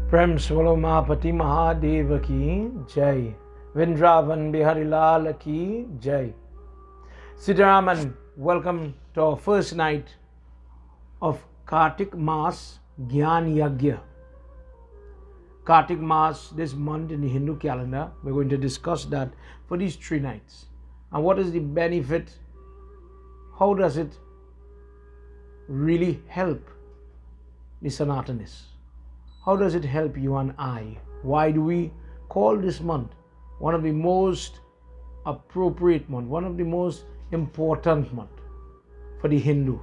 Prem Swalo Mahapati Mahadeva ki Jai. Vrindavan Bihari Lal ki Jai. Sitaraman, welcome to our first night of Kartik Maas Gyaan Yagna. Kartik Maas this month in the Hindu calendar. We're going to discuss that for these 3 nights. And what is the benefit? How does it really help the Sanatanis? How does it help you and I? Why do we call this month one of the most appropriate month, one of the most important month for the Hindu,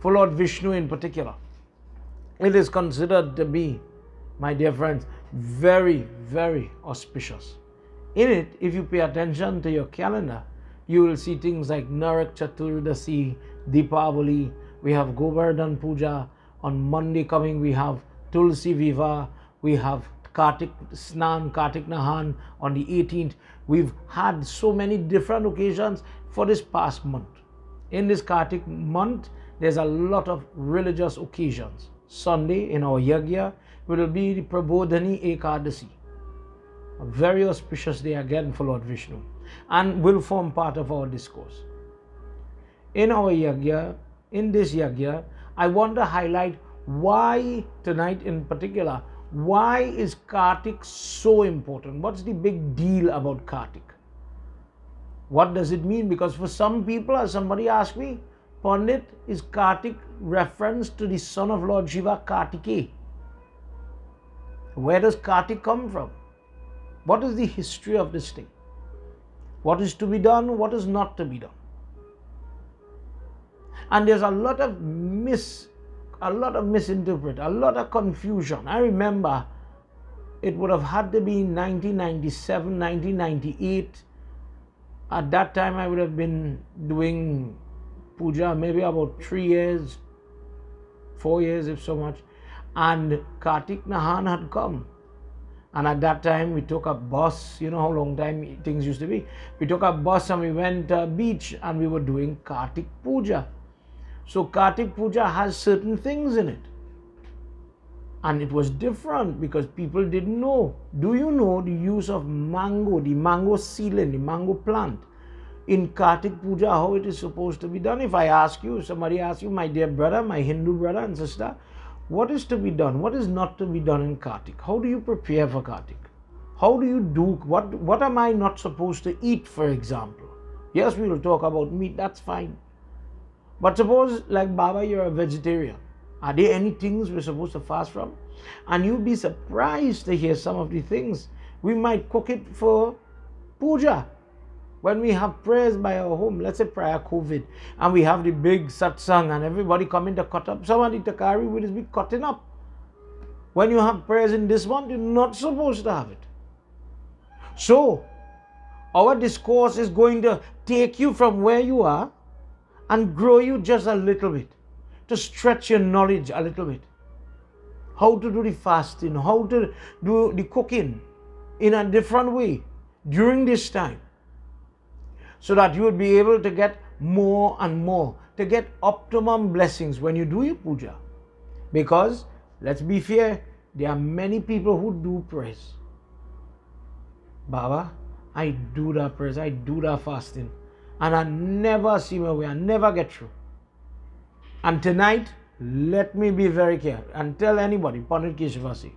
for Lord Vishnu in particular? It is considered to be, my dear friends, very, very auspicious. In it, if you pay attention to your calendar, you will see things like Narak Chaturdasi, Deepavali, we have Govardhan Puja, on Monday coming we have Tulsi Viva, we have Kartik Snan, Kartik Nahan on the 18th. We've had so many different occasions for this past month. In this Kartik month, there's a lot of religious occasions. Sunday in our Yagna will be the Prabodhani Ekadasi, a very auspicious day again for Lord Vishnu, and will form part of our discourse. In our Yagna, in this Yagna, I want to highlight why tonight in particular, why is Kartik so important? What's the big deal about Kartik? What does it mean? Because for some people, as somebody asked me, Pandit, is Kartik reference to the son of Lord Shiva, Kartikeya? Where does Kartik come from? What is the history of this thing? What is to be done? What is not to be done? And there's a lot of misinterpret, a lot of confusion. I remember it would have had to be 1997, 1998. At that time, I would have been doing puja maybe about 3 years, 4 years if so much. And Kartik Nahan had come. And at that time, we took a bus. You know how long time things used to be. We took a bus and we went to a beach and we were doing Kartik Puja. So Kartik Puja has certain things in it. And it was different because people didn't know. Do you know the use of mango, the mango seedling, the mango plant in Kartik Puja, how it is supposed to be done? If I ask you, somebody asks you, my dear brother, my Hindu brother and sister, what is to be done? What is not to be done in Kartik? How do you prepare for Kartik? How do you do, what am I not supposed to eat, for example? Yes, we will talk about meat, that's fine. But suppose, like Baba, you're a vegetarian. Are there any things we're supposed to fast from? And you'll be surprised to hear some of the things. We might cook it for puja. When we have prayers by our home, let's say prior COVID, and we have the big satsang and everybody coming to cut up, somebody to carry with his big cutting up. When you have prayers in this month, you're not supposed to have it. So, our discourse is going to take you from where you are and grow you just a little bit, to stretch your knowledge a little bit. How to do the fasting, how to do the cooking in a different way during this time, so that you will be able to get more and more, to get optimum blessings when you do your puja. Because, let's be fair, there are many people who do prayers. Baba, I do that prayers, I do that fasting, and I never see my way, I never get through. And tonight, let me be very careful and tell anybody, Pandit Keshava said,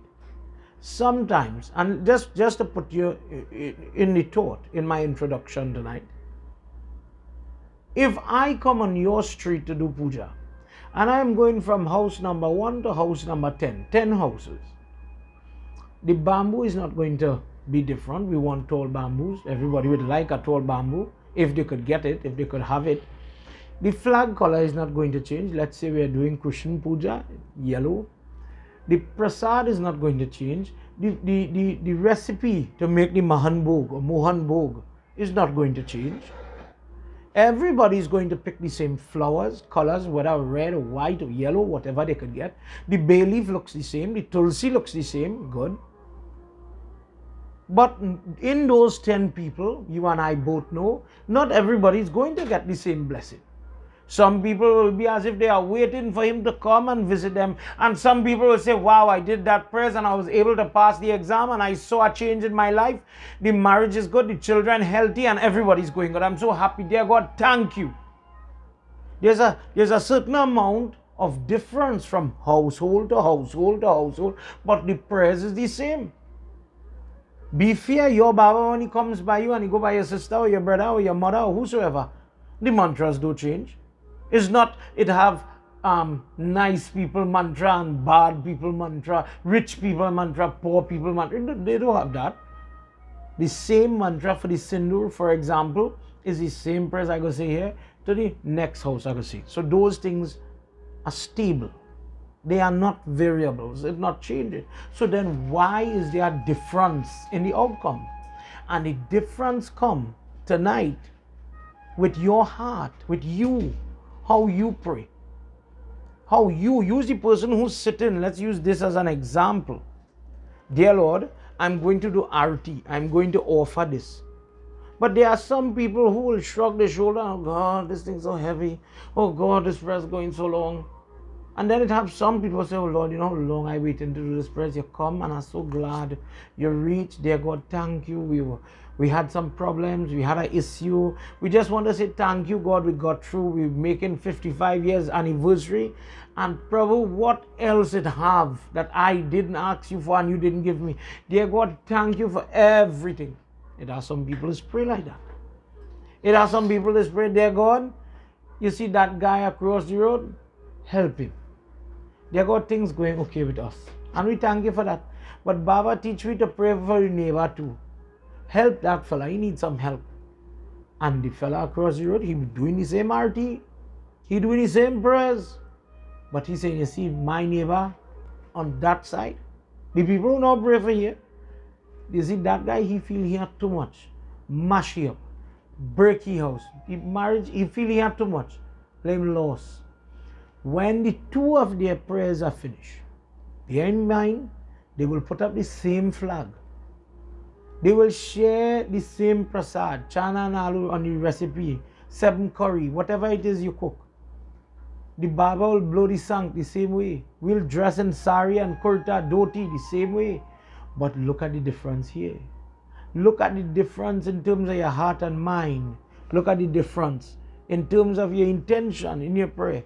sometimes, and just to put you in the thought, in my introduction tonight, if I come on your street to do puja, and I am going from house number 1 to house number 10 houses, the bamboo is not going to be different. We want tall bamboos. Everybody would like a tall bamboo, if they could get it, if they could have it. The flag color is not going to change. Let's say we are doing Krishna Puja, yellow. The prasad is not going to change. The recipe to make the Mahan Bhog or Mohan Bhog is not going to change. Everybody is going to pick the same flowers, colors, whether red or white or yellow, whatever they could get. The bay leaf looks the same. The tulsi looks the same. Good. But in those 10 people, you and I both know, not everybody is going to get the same blessing. Some people will be as if they are waiting for him to come and visit them. And some people will say, wow, I did that prayer and I was able to pass the exam and I saw a change in my life. The marriage is good, the children healthy, and everybody's going good. I'm so happy. Dear God, thank you. There's a certain amount of difference from household to household to household, but the prayers is the same. Be fear your Baba when he comes by you and he go by your sister or your brother or your mother or whosoever. The mantras don't change. It's not it have nice people mantra and bad people mantra, rich people mantra, poor people mantra. They don't have that. The same mantra for the sindoor, for example, is the same prayers I go say here to the next house I go say. So those things are stable. They are not variables. It's not changing. So then why is there a difference in the outcome? And the difference come tonight with your heart, with you, how you pray. How you use the person who's sitting. Let's use this as an example. Dear Lord, I'm going to do arti. I'm going to offer this. But there are some people who will shrug their shoulder. Oh God, this thing's so heavy. Oh God, this prayer is going so long. And then it has some people say, oh Lord, you know how long I waited to do this prayer. You come and I'm so glad you reached. Dear God, thank you. We had some problems. We had an issue. We just want to say thank you, God. We got through. We're making 55 years anniversary. And Prabhu, what else it have that I didn't ask you for and you didn't give me? Dear God, thank you for everything. It has some people that pray like that. It has some people that pray, dear God, you see that guy across the road? Help him. Dear God, things going okay with us. And we thank you for that. But Baba teach me to pray for your neighbor too. Help that fella. He needs some help. And the fella across the road, he doing the same RT. He doing the same prayers. But he saying, you see, my neighbor on that side, the people who not pray for here, you see that guy, he feel he had too much. Mash him up. Break his house. The marriage, he feel he had too much. Let him lost. When the two of their prayers are finished, bear in mind, they will put up the same flag. They will share the same prasad, chana and aloo on the recipe, 7 curry, whatever it is you cook. The Baba will blow the sank the same way. We'll dress in sari and kurta, dhoti the same way. But look at the difference here. Look at the difference in terms of your heart and mind. Look at the difference in terms of your intention in your prayer.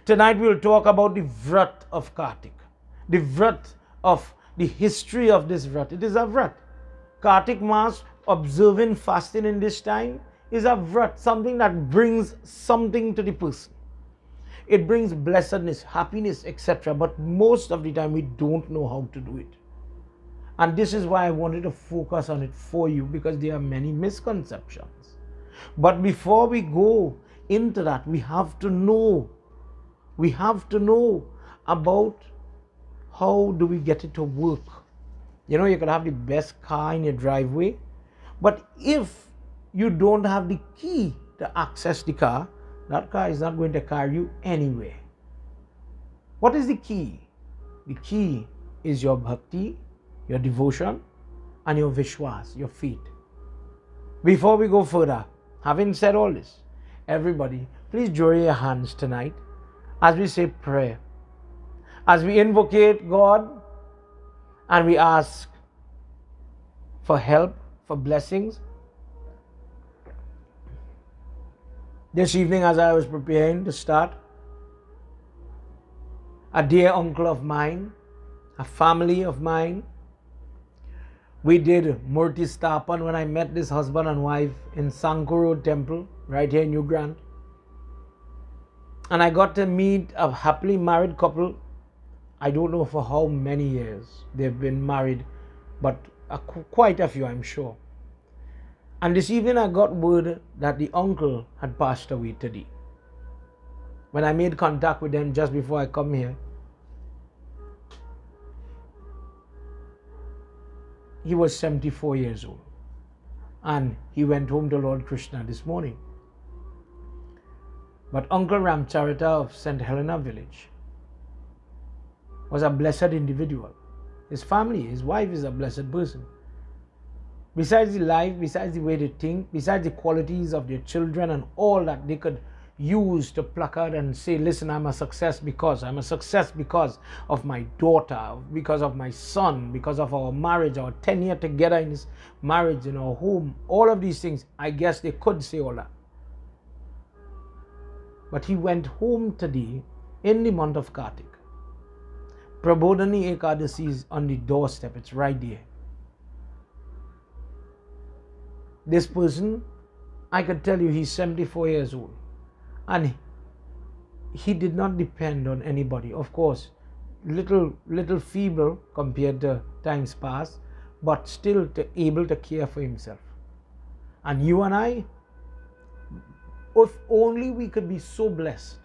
Tonight we will talk about the vrat of Kartik. The vrat of the history of this vrat. It is a vrat. Kartik Maas, observing fasting in this time, is a vrat. Something that brings something to the person. It brings blessedness, happiness, etc. But most of the time we don't know how to do it. And this is why I wanted to focus on it for you, because there are many misconceptions. But before we go into that, we have to know about how do we get it to work. You know, you could have the best car in your driveway, but if you don't have the key to access the car, that car is not going to carry you anywhere. What is the key? The key is your bhakti, your devotion, and your vishwas, your faith. Before we go further, having said all this, everybody, please join your hands tonight as we say prayer, as we invocate God and we ask for help, for blessings. This evening, as I was preparing to start, a dear uncle of mine, a family of mine, we did Murti Stapan when I met this husband and wife in Sankoro Temple, right here in New Grant. And I got to meet a happily married couple. I don't know for how many years they've been married, but quite a few, I'm sure. And this evening I got word that the uncle had passed away today. When I made contact with them just before I come here, he was 74 years old. And he went home to Lord Krsna this morning. But Uncle Ramcharita of St. Helena village was a blessed individual. His family, his wife is a blessed person. Besides the life, besides the way they think, besides the qualities of their children and all that they could use to placard and say, listen, I'm a success because of my daughter, because of my son, because of our marriage, our tenure together in this marriage, in our home, all of these things. I guess they could say all that. But he went home today in the month of Kartik. Prabodhani Ekadasi is on the doorstep. It's right there. This person, I could tell you, he's 74 years old. And he did not depend on anybody. Of course, little feeble compared to times past, but still able to care for himself. And you and I, if only we could be so blessed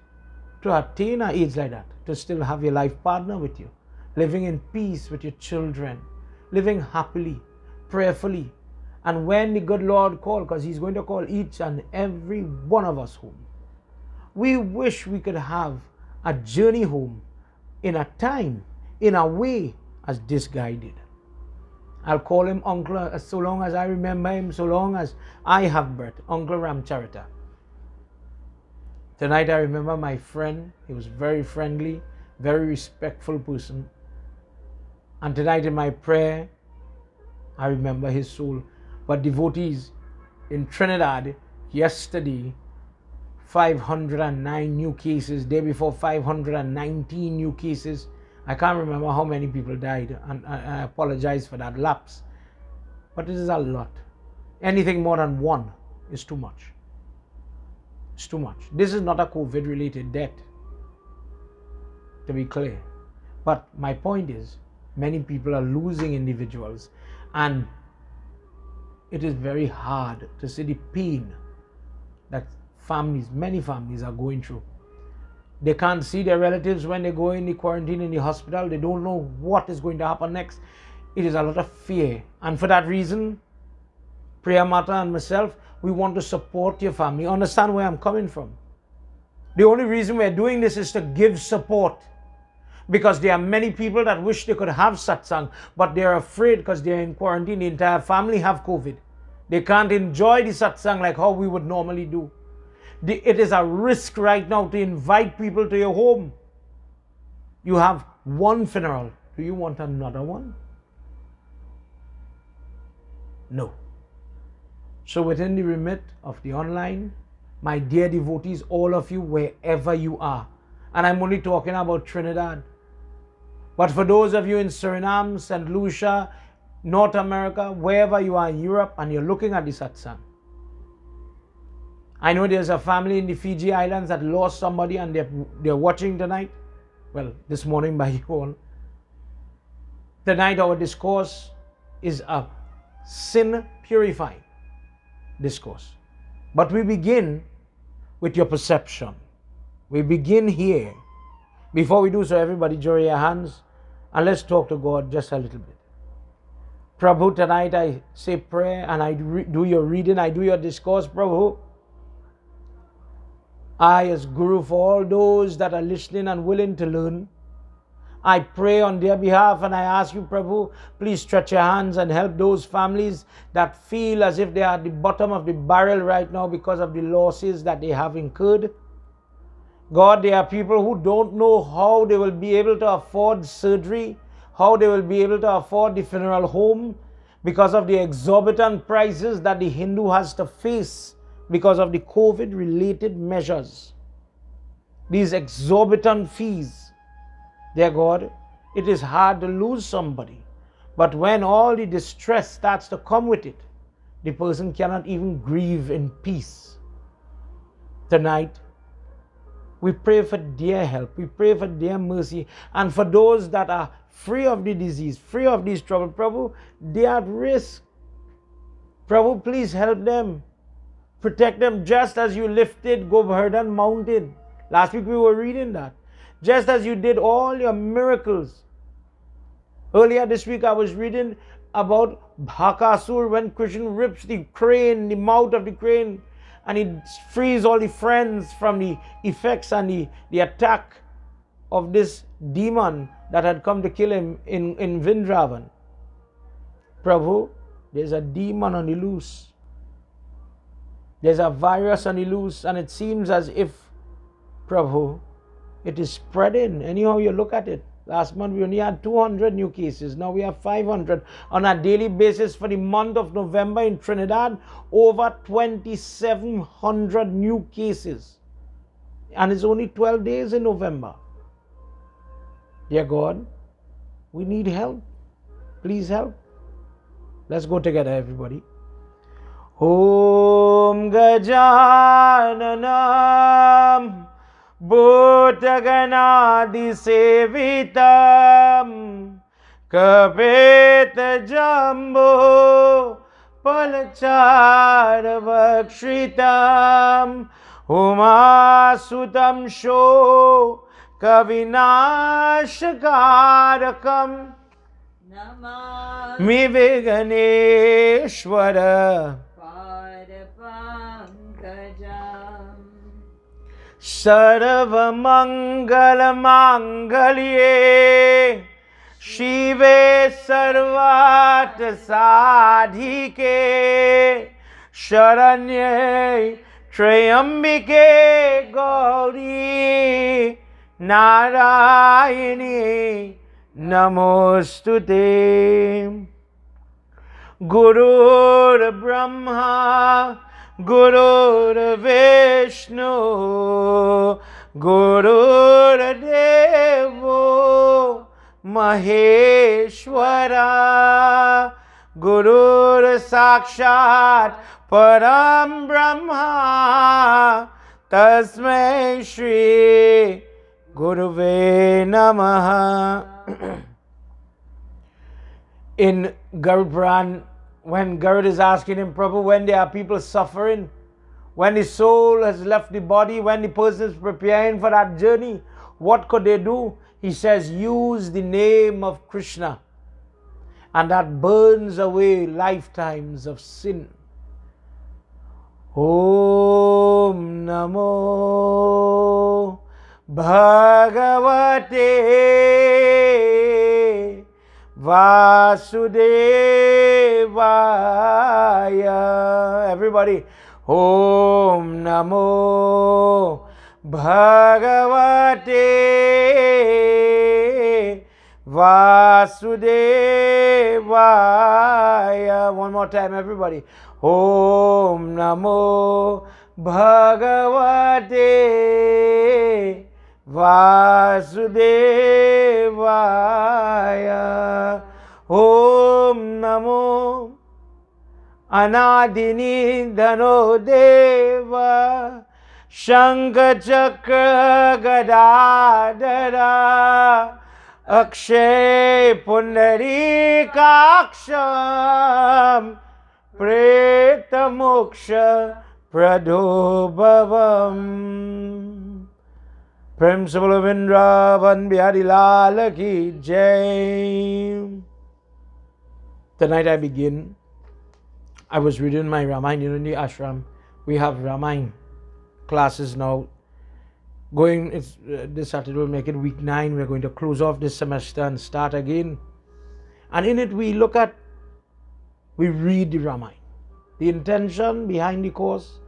to attain an age like that, to still have your life partner with you, living in peace with your children, living happily, prayerfully. And when the good Lord calls, because he's going to call each and every one of us home, we wish we could have a journey home in a time, in a way as this guy did. I'll call him Uncle so long as I remember him, so long as I have breath, Uncle Ramcharita. Tonight I remember my friend. He was very friendly, very respectful person. And tonight in my prayer, I remember his soul. But devotees in Trinidad, yesterday, 509 new cases. Day before, 519 new cases. I can't remember how many people died, and I apologize for that lapse. But it is a lot. Anything more than one is too much. It's too much. This is not a COVID-related death, to be clear. But my point is, many people are losing individuals, and it is very hard to see the pain that many families are going through. They can't see their relatives when they go in the quarantine in the hospital. They don't know what is going to happen next. It is a lot of fear. And for that reason, Priya Mata and myself, we want to support your family. Understand where I'm coming from. The only reason we're doing this is to give support. Because there are many people that wish they could have satsang, but they're afraid because they're in quarantine. The entire family have COVID. They can't enjoy the satsang like how we would normally do. It is a risk right now to invite people to your home. You have one funeral. Do you want another one? No. So within the remit of the online, my dear devotees, all of you, wherever you are, and I'm only talking about Trinidad, but for those of you in Suriname, St. Lucia, North America, wherever you are in Europe, and you're looking at the satsang, I know there's a family in the Fiji Islands that lost somebody and they're watching tonight. Well, this morning by you all. Tonight our discourse is a sin purifying discourse. But we begin with your perception. We begin here. Before we do so, everybody join your hands and let's talk to God just a little bit. Prabhu, tonight I say prayer and I do your reading, I do your discourse, Prabhu. I, as Guru, for all those that are listening and willing to learn, I pray on their behalf and I ask you, Prabhu, please stretch your hands and help those families that feel as if they are at the bottom of the barrel right now because of the losses that they have incurred. God, there are people who don't know how they will be able to afford surgery, how they will be able to afford the funeral home because of the exorbitant prices that the Hindu has to face because of the COVID-related measures. These exorbitant fees. Dear God, it is hard to lose somebody. But when all the distress starts to come with it, the person cannot even grieve in peace. Tonight, we pray for their help. We pray for their mercy. And for those that are free of the disease, free of this trouble, Prabhu, they are at risk. Prabhu, please help them. Protect them just as you lifted Govardhan mountain. Last week we were reading that. Just as you did all your miracles. Earlier this week I was reading about Bhakasur when Krishna rips the crane, the mouth of the crane, and he frees all the friends from the effects and the attack of this demon that had come to kill him in Vrindavan. Prabhu, there's a demon on the loose. There's a virus on the loose, and it seems as if Prabhu, it is spreading. Anyhow you look at it. Last month we only had 200 new cases. Now we have 500 on a daily basis. For the month of November in Trinidad, over 2,700 new cases. And it's only 12 days in November. Dear God, we need help. Please help. Let's go together, everybody. Om Gajananam Bhutaganadi Sevitam Kapeta Jambo Palachara Vakshitam Umasutam Sho Kavinashakarakam Mi Viganeshwara Sarva Mangala Mangalye Shive Sarvata Sadhike Sharanye Trayambike Gauri Narayani Namostute. Guru Brahma Guru Vishnu Guru Devo Maheshwara Guru Sakshat Param Brahma Tasmai Shri Guruve Namaha. In Garud Puran, when Garud is asking him, Prabhu, when there are people suffering, when the soul has left the body, when the person is preparing for that journey, what could they do? He says, use the name of Krsna, and that burns away lifetimes of sin. Om Namo Bhagavate Vasudevaya. Everybody, Om Namo Bhagavate Vasudevaya. One more time, everybody. Om Namo Bhagavate Vasudevaya. Om Namo Anadini Dhano Deva Shankha Chakra Gadadara Akshay Pundari Kaksham Preta Moksha Pradobhavam. Prem Sabalavindra Van Bihari Lal Ki Jai. Tonight I begin. I was reading my Ramayana in the Ashram. We have Ramayana classes now. This Saturday will make it week 9. We're going to close off this semester and start again. And in it we read the Ramayana. The intention behind the course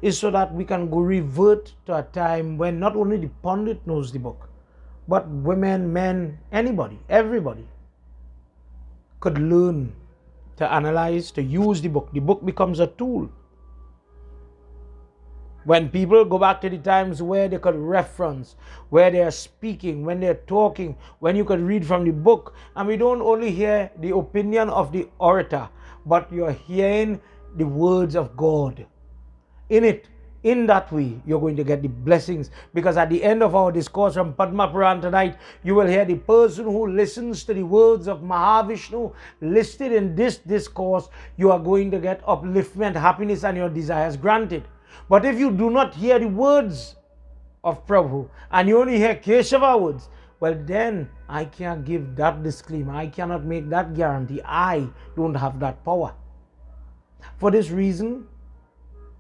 is so that we can go revert to a time when not only the Pandit knows the book, but women, men, anybody, everybody could learn to analyze, to use the book. The book becomes a tool. When people go back to the times where they could reference, where they are speaking, when they're talking, when you could read from the book, and we don't only hear the opinion of the orator, but you're hearing the words of God. In that way, you're going to get the blessings, because at the end of our discourse from Padma Puran tonight, you will hear the person who listens to the words of Mahavishnu listed in this discourse. You are going to get upliftment, happiness, and your desires granted. But if you do not hear the words of Prabhu and you only hear Keshava words, well then I can't give that disclaimer. I cannot make that guarantee. I don't have that power. For this reason,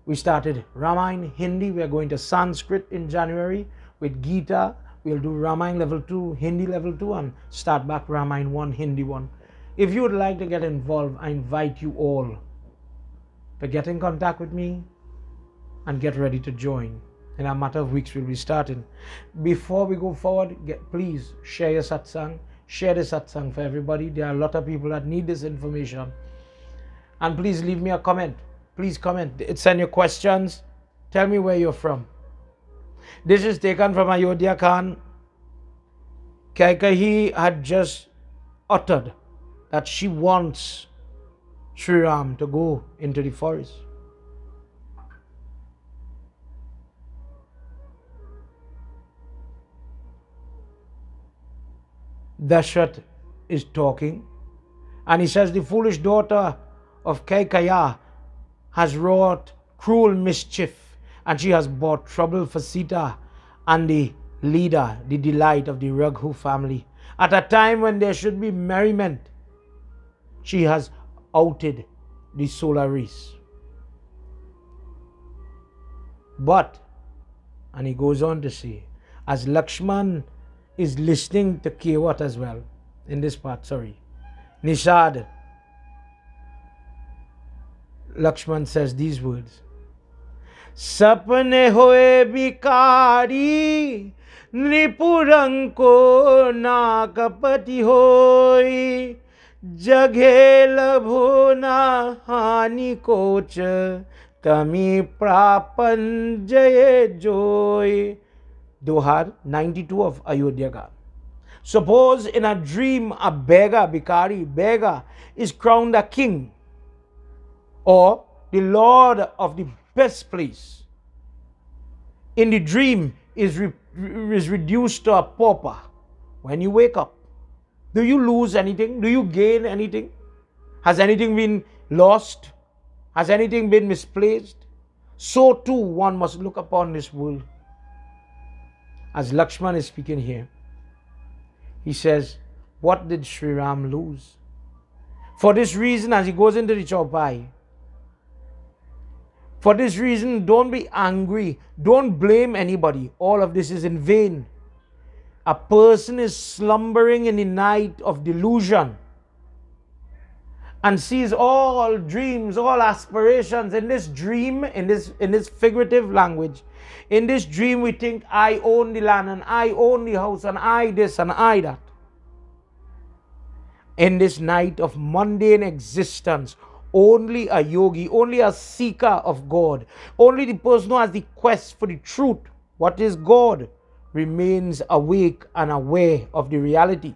we started Ramayana Hindi. We are going to Sanskrit in January with Gita. We'll do Ramayana level 2, Hindi level 2, and start back Ramayana 1, Hindi 1. If you would like to get involved, I invite you all to get in contact with me and get ready to join. In a matter of weeks, we'll be starting. Before we go forward, please share your satsang. Share the satsang for everybody. There are a lot of people that need this information. And please leave me a comment. Please comment. Send your questions. Tell me where you're from. This is taken from Ayodhya Khan. Kaikeyi had just uttered that she wants Sri Ram to go into the forest. Dashrath is talking, and he says the foolish daughter of Kaikeyi has wrought cruel mischief, and she has brought trouble for Sita and the leader, the delight of the Raghu family. At a time when there should be merriment, she has outed the solar race. But, and he goes on to say, as Lakshman is listening to Kewat as well, in this part, Nishad, Lakshman says these words, Sapne hoye bikari, Nipurang ko nakapati hoy, Jaghe labho na hani koch, Tami prapan jaye joy. Dohar 92 of Ayodhya Khan. Suppose in a dream a beggar, bikari, beggar is crowned a king, or the lord of the best place. In the dream is reduced to a pauper. When you wake up, do you lose anything? Do you gain anything? Has anything been lost? Has anything been misplaced? So too one must look upon this world. As Lakshman is speaking here, he says, what did Sri Ram lose? For this reason, as he goes into the chaupai, for this reason, don't be angry. Don't blame anybody. All of this is in vain. A person is slumbering in the night of delusion and sees all dreams, all aspirations. In this dream, in this figurative language, in this dream we think, I own the land and I own the house and I this and I that. In this night of mundane existence, only a yogi, only a seeker of God, only the person who has the quest for the truth, what is God, remains awake and aware of the reality.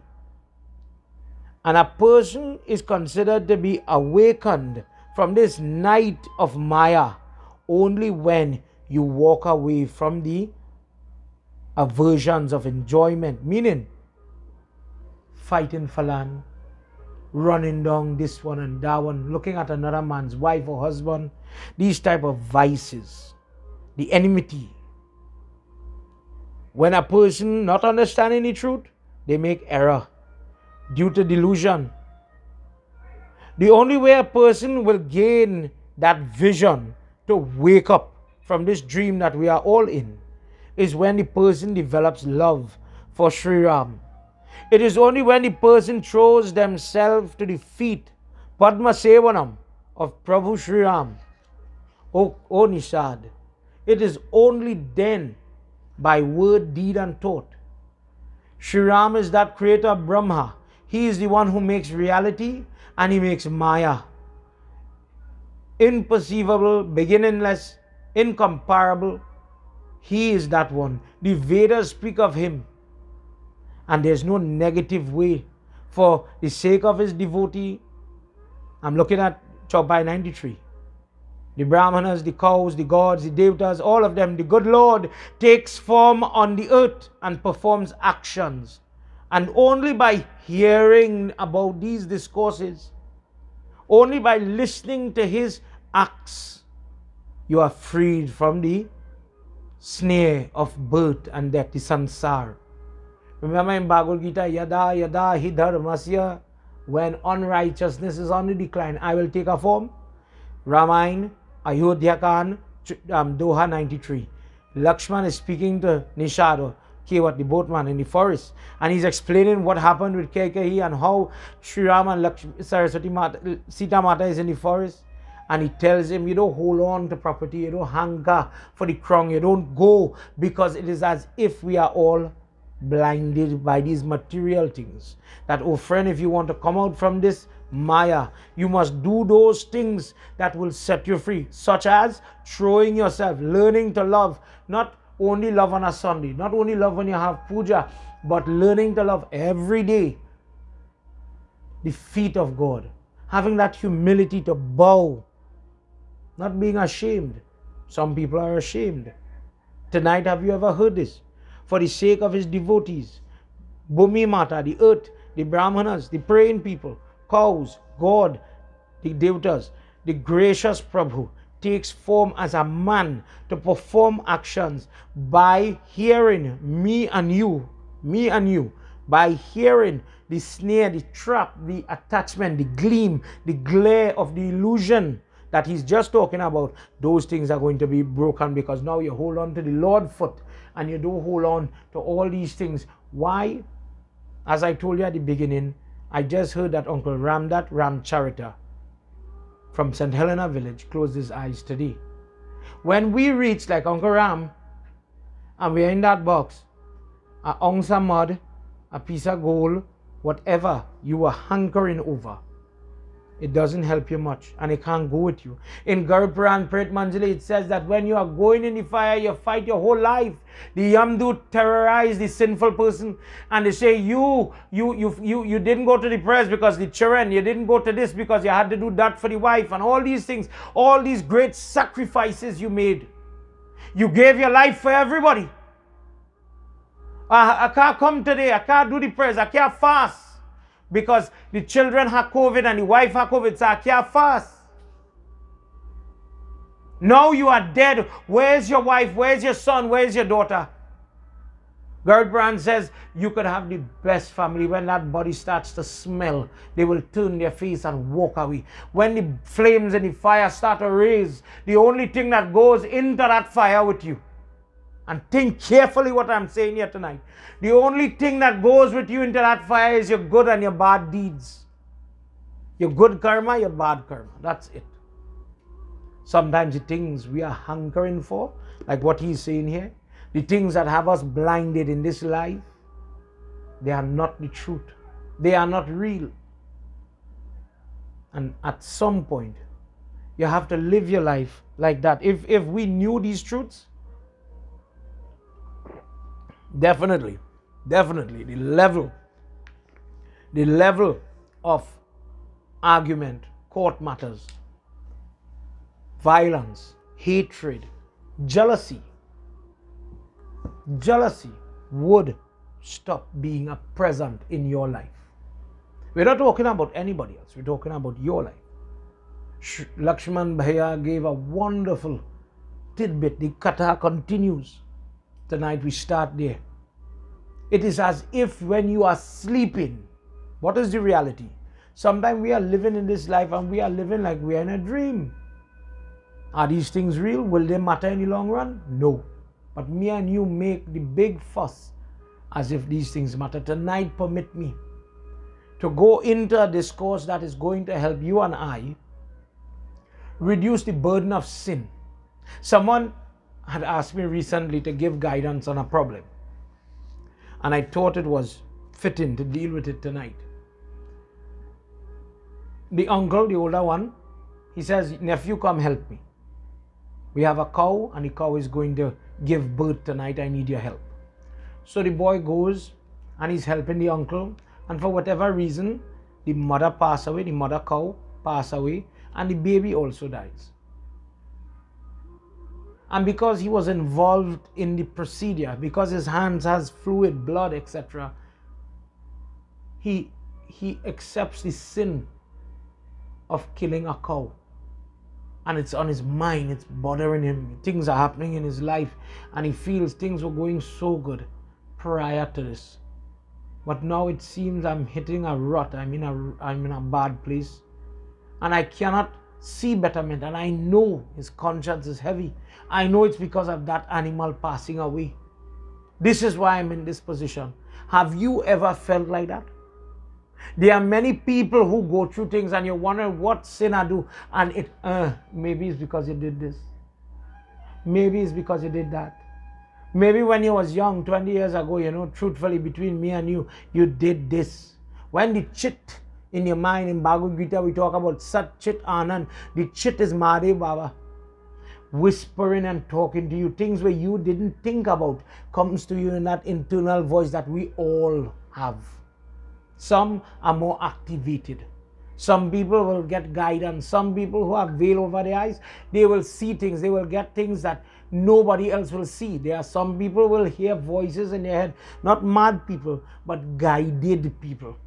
And a person is considered to be awakened from this night of Maya only when you walk away from the aversions of enjoyment, meaning fighting for land, running down this one and that one, looking at another man's wife or husband, these type of vices, the enmity. When a person not understanding the truth, they make error due to delusion. The only way a person will gain that vision to wake up from this dream that we are all in is when the person develops love for Sri Ram. It is only when the person throws themselves to the feet, Padma Sevanam, of Prabhu Sri Ram, O Nishad, it is only then, by word, deed and thought. Sri Ram is that creator of Brahma. He is the one who makes reality and he makes Maya. Imperceivable, beginningless, incomparable. He is that one. The Vedas speak of him. And there's no negative way. For the sake of his devotee, I'm looking at Chaupai 93. The Brahmanas, the cows, the gods, the devatas, all of them, the good Lord takes form on the earth and performs actions. And only by hearing about these discourses, only by listening to his acts, you are freed from the snare of birth and death, the sansar. Remember in Bhagavad Gita, yada yada hi dharmasya, when unrighteousness is on the decline, I will take a form. Ramayana, Ayodhya Khan, Doha 93. Lakshman is speaking to Nishad, Kewat, the boatman in the forest, and he's explaining what happened with Kaikeyi and how Sri Rama and Saraswati Mata, Sita Mata is in the forest, And he tells him, you don't hold on to property, you don't hanker for the crown, you don't go, because it is as if we are all blinded by these material things. That, oh friend, if you want to come out from this Maya, you must do those things that will set you free, such as throwing yourself, learning to love, not only love on a Sunday, not only love when you have puja, but learning to love every day the feet of God, having that humility to bow, not being ashamed. Some people are ashamed. Tonight, have you ever heard this? For the sake of his devotees, Bhumi Mata, the earth, the Brahmanas, the praying people, cows, God, the devatas, the gracious Prabhu takes form as a man to perform actions by hearing me and you, by hearing the snare, the trap, the attachment, the gleam, the glare of the illusion that he's just talking about. Those things are going to be broken, because now you hold on to the Lord foot and you don't hold on to all these things. Why? As I told you at the beginning, I just heard that Uncle Ramdat Ramcharita from St. Helena village closed his eyes today. When we reach like Uncle Ram and we're in that box, a ounce of mud, a piece of gold, whatever you were hankering over, it doesn't help you much, and it can't go with you. In Garupuran Pret Manjali, it says that when you are going in the fire, you fight your whole life. The Yamdut terrorize the sinful person, and they say, you didn't go to the prayers because the children, you didn't go to this because you had to do that for the wife, and all these things, all these great sacrifices you made. You gave your life for everybody. I can't come today, I can't do the prayers, I can't fast because the children have COVID and the wife have COVID, so I can't fast. Now you are dead. Where's your wife? Where's your son? Where's your daughter? Gurdbrand says you could have the best family. When that body starts to smell, they will turn their face and walk away. When the flames and the fire start to raise, the only thing that goes into that fire with you, and think carefully what I'm saying here tonight, the only thing that goes with you into that fire is your good and your bad deeds. Your good karma, your bad karma. That's it. Sometimes the things we are hankering for, like what he's saying here, the things that have us blinded in this life, they are not the truth. They are not real. And at some point, you have to live your life like that. If we knew these truths, definitely, the level of argument, court matters, violence, hatred, jealousy would stop being a present in your life. We're not talking about anybody else. We're talking about your life. Lakshman Bhaiya gave a wonderful tidbit. The katha continues. Tonight we start there. It is as if when you are sleeping, what is the reality? Sometimes we are living in this life and we are living like we are in a dream. Are these things real? Will they matter in the long run? No. But me and you make the big fuss as if these things matter. Tonight, permit me to go into a discourse that is going to help you and I reduce the burden of sin. Someone had asked me recently to give guidance on a problem, and I thought it was fitting to deal with it tonight. The uncle, the older one, he says, nephew, come help me. We have a cow and the cow is going to give birth tonight. I need your help. So the boy goes and he's helping the uncle, and for whatever reason, the mother passed away, the mother cow passed away, and the baby also dies. And because he was involved in the procedure, because his hands has fluid, blood, etc., he accepts the sin of killing a cow. And it's on his mind, it's bothering him. Things are happening in his life and he feels things were going so good prior to this. But now it seems I'm hitting a rut, I'm in a bad place. And I cannot see betterment, and I know his conscience is heavy. I know it's because of that animal passing away. This is why I'm in this position. Have you ever felt like that? There are many people who go through things and you wonder what sin I do, and maybe it's because you did this. Maybe it's because you did that. Maybe when you was young, 20 years ago, truthfully between me and you, you did this. When the chit in your mind, in Bhagavad Gita, we talk about Sat Chit Anand. The chit is Mahadev Baba, whispering and talking to you. Things where you didn't think about comes to you in that internal voice that we all have. Some are more activated. Some people will get guidance. Some people who have veil over their eyes, they will see things. They will get things that nobody else will see. There are some people who will hear voices in their head. Not mad people, but guided people.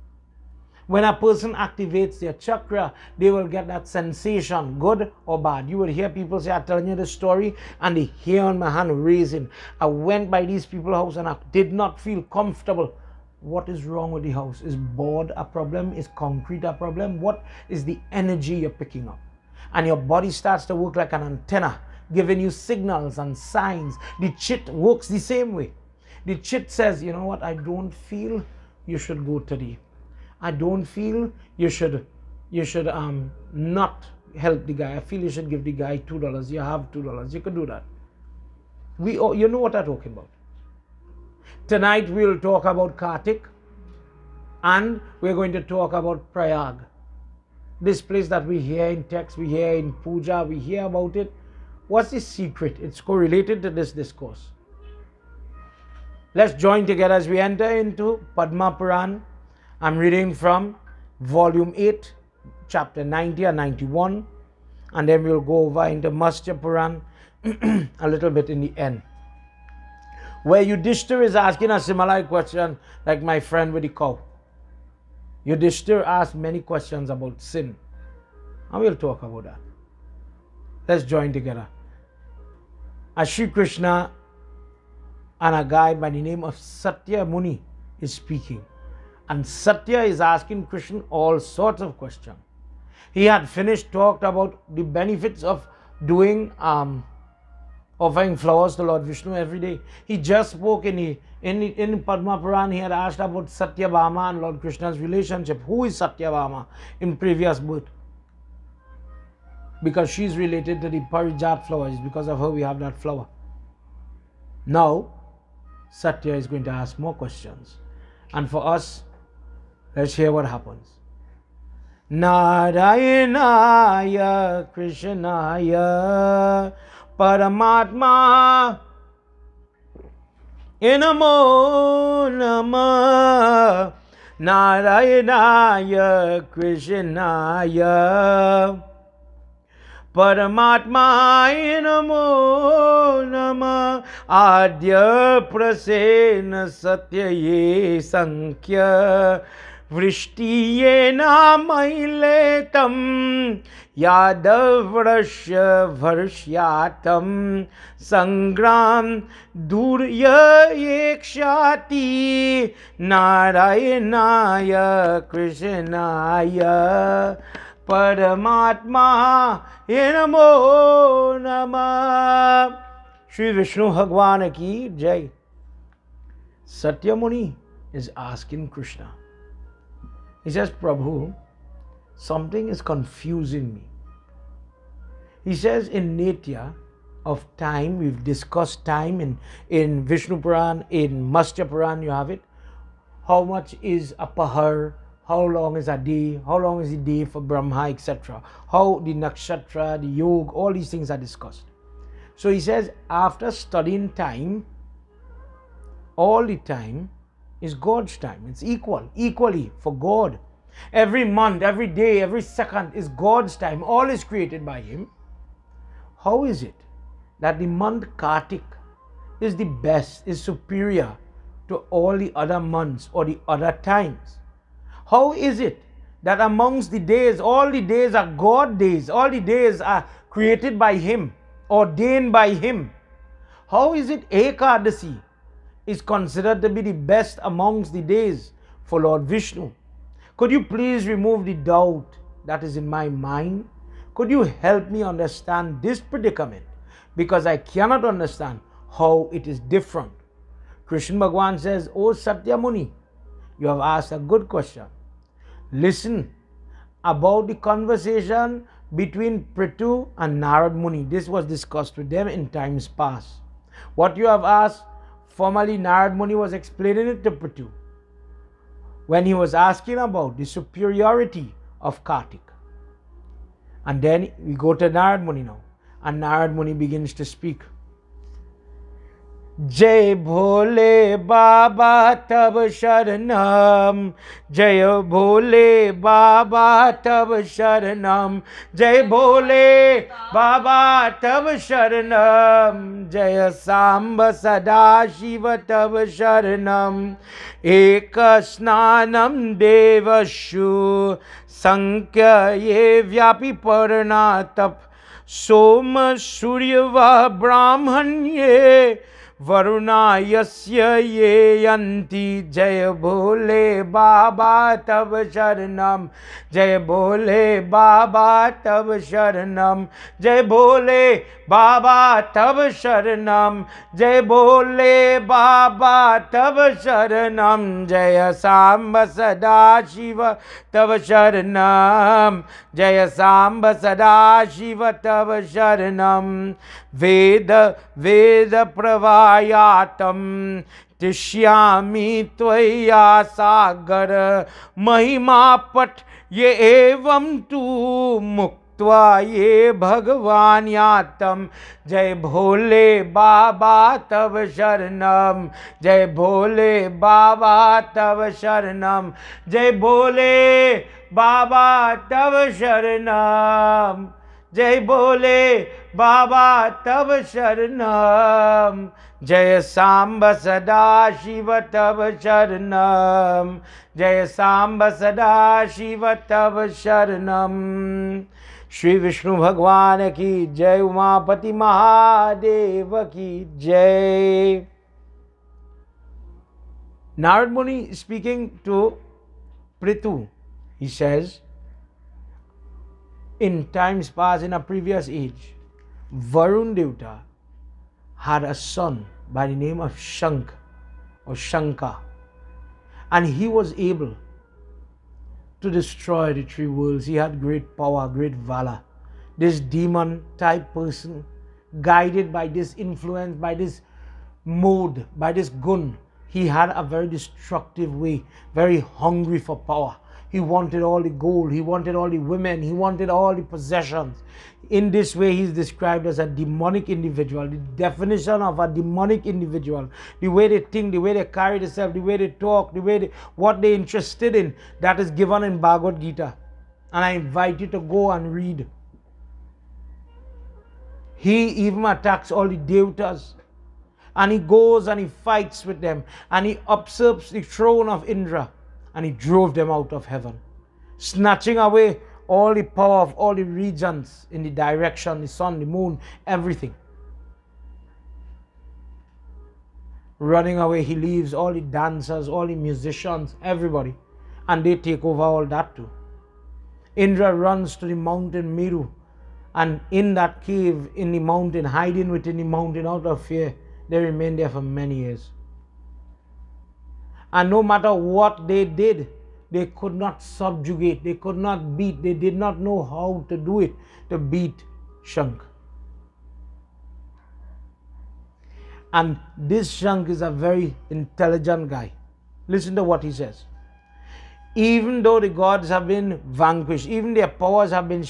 When a person activates their chakra, they will get that sensation, good or bad. You will hear people say, I'm telling you the story, and the hair on my hand raising. I went by these people's house and I did not feel comfortable. What is wrong with the house? Is board a problem? Is concrete a problem? What is the energy you're picking up? And your body starts to work like an antenna, giving you signals and signs. The chit works the same way. The chit says, you know what, I don't feel you should go today. I don't feel you should not help the guy. I feel you should give the guy $2. You have $2. You can do that. You know what I'm talking about. Tonight we'll talk about Kartik, and we're going to talk about Prayag. This place that we hear in text, we hear in puja, we hear about it. What's the secret? It's correlated to this discourse. Let's join together as we enter into Padma Puran. I'm reading from volume 8, chapter 90 and 91, and then we'll go over into Matsya Puran a little bit in the end, where Yudhishthira is asking a similar question like my friend with the cow. Yudhishthira asked many questions about sin, and we'll talk about that. Let's join together. As Sri Krishna and a guy by the name of Satya Muni is speaking. And Satya is asking Krishna all sorts of questions. He had finished talked about the benefits of doing offering flowers to Lord Vishnu every day. He just spoke in Padma Puran. He had asked about Satyabhama and Lord Krishna's relationship. Who is Satyabhama in previous birth? Because she's related to the Parijat flower. It's because of her we have that flower. Now, Satya is going to ask more questions. And for us, let's hear what happens. Narayanaya Krishnaya Paramatma Namo Namah. Narayanaya Krishnaya Paramatma Namo Namah. Adya Prasena Satyaye Sankhya Vrishtiye Mailetam Yadavrasya Varshyatam Sangram Durya Ekshati Narayanaya Krishnaya Paramatma Namo Namah. Shri Vishnu Bhagwan ki Jai. Satya Muni is asking Krishna. He says, Prabhu, something is confusing me. He says in Nitya of time, we've discussed time in Vishnu Puran, in Matsya Puran you have it. How much is a pahar? How long is a day? How long is the day for Brahma, etc. How the nakshatra, the yoga, all these things are discussed. So he says, after studying time, all the time is God's time. It's equally for God. Every month, every day, every second is God's time. All is created by Him. How is it that the month Kartik is the best, is superior to all the other months or the other times? How is it that amongst the days, all the days are God days, all the days are created by Him, ordained by Him? How is it Ekadasi is considered to be the best amongst the days for Lord Vishnu? Could you please remove the doubt that is in my mind? Could you help me understand this predicament? Because I cannot understand how it is different. Krishna Bhagwan says, O Satya Muni, you have asked a good question. Listen about the conversation between Prithu and Narad Muni. This was discussed with them in times past. What you have asked, formerly Narad Muni was explaining it to Prithu when he was asking about the superiority of Kartik. And then we go to Narad Muni now, and Narad Muni begins to speak. जय भोले बाबा तब शरणम, जय भोले बाबा तब शरणम, जय भोले बाबा तब शरणम, जय सांब सदा शिव तब शरणम, एक स्नानम देवशु संख्य ये व्यापी पर्णा तप, सोम सूर्य व ब्राह्मण ये वरुणा यस्य ये यन्ति, जय भोले बाबा तब शरणम, जय भोले बाबा तब शरणम, जय भोले बाबा तब शरणम, जय भोले बाबा तब शरणम, जय सांब सदा शिव तब शरणम, जय सांब सदा शिव तब शरणम, वेद वेद प्रवायातम तिष्यामि त्वया सागर, महिमा पठ ये एवं तू मुक्त्वा ये भगवान यातम, जय भोले बाबा तब शरणम, जय भोले बाबा तब शरणम, जय भोले बाबा तब शरणम, जय भोले बाबा तब शरणम, जय सांब सदा शिव तब शरणम, जय सांब सदा शिव तब शरणम। श्री विष्णु भगवान की जय, उमापति महादेव की जय। Narad Muni speaking to Prithu, he says, in times past, in a previous age, Varun Devta had a son by the name of Shank or Shanka, and he was able to destroy the three worlds. He had great power, great valor. This demon type person, guided by this influence, by this mode, by this gun, he had a very destructive way, very hungry for power. He wanted all the gold, he wanted all the women, he wanted all the possessions. In this way, he is described as a demonic individual. The definition of a demonic individual, the way they think, the way they carry themselves, the way they talk, what they're interested in, that is given in Bhagavad Gita. And I invite you to go and read. He even attacks all the devatas, and he goes and he fights with them, and he usurps the throne of Indra, and he drove them out of heaven, snatching away all the power of all the regions in the direction, the sun, the moon, everything. Running away, he leaves all the dancers, all the musicians, everybody, and they take over all that too. Indra runs to the mountain Meru, and in that cave in the mountain, hiding within the mountain out of fear, they remain there for many years. And no matter what they did, they could not subjugate, they could not beat, they did not know how to do it, to beat Shank. And this Shank is a very intelligent guy. Listen to what he says. Even though the gods have been vanquished, even their powers have been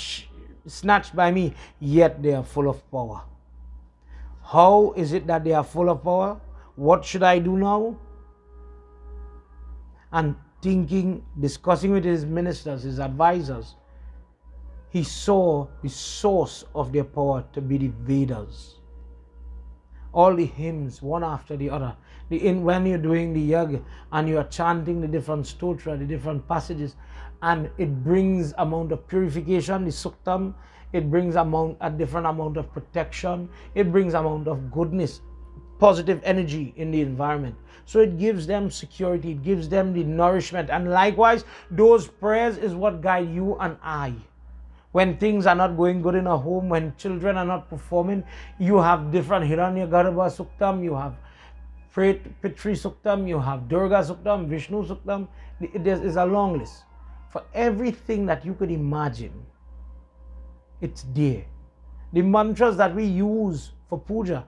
snatched by me, yet they are full of power. How is it that they are full of power? What should I do now? And thinking, discussing with his ministers, his advisors, he saw the source of their power to be the Vedas. All the hymns, one after the other. When you're doing the Yagna and you are chanting the different stotra, the different passages, and it brings amount of purification, the suktam, it brings a different amount of protection, it brings amount of goodness, positive energy in the environment. So it gives them security, it gives them the nourishment. And likewise, those prayers is what guide you and I. When things are not going good in a home, when children are not performing, you have different Hiranyagarbha Suktam, you have Pitri Suktam, you have Durga Suktam, Vishnu Suktam. It is a long list. for everything that you could imagine. It's there. The mantras that we use for puja,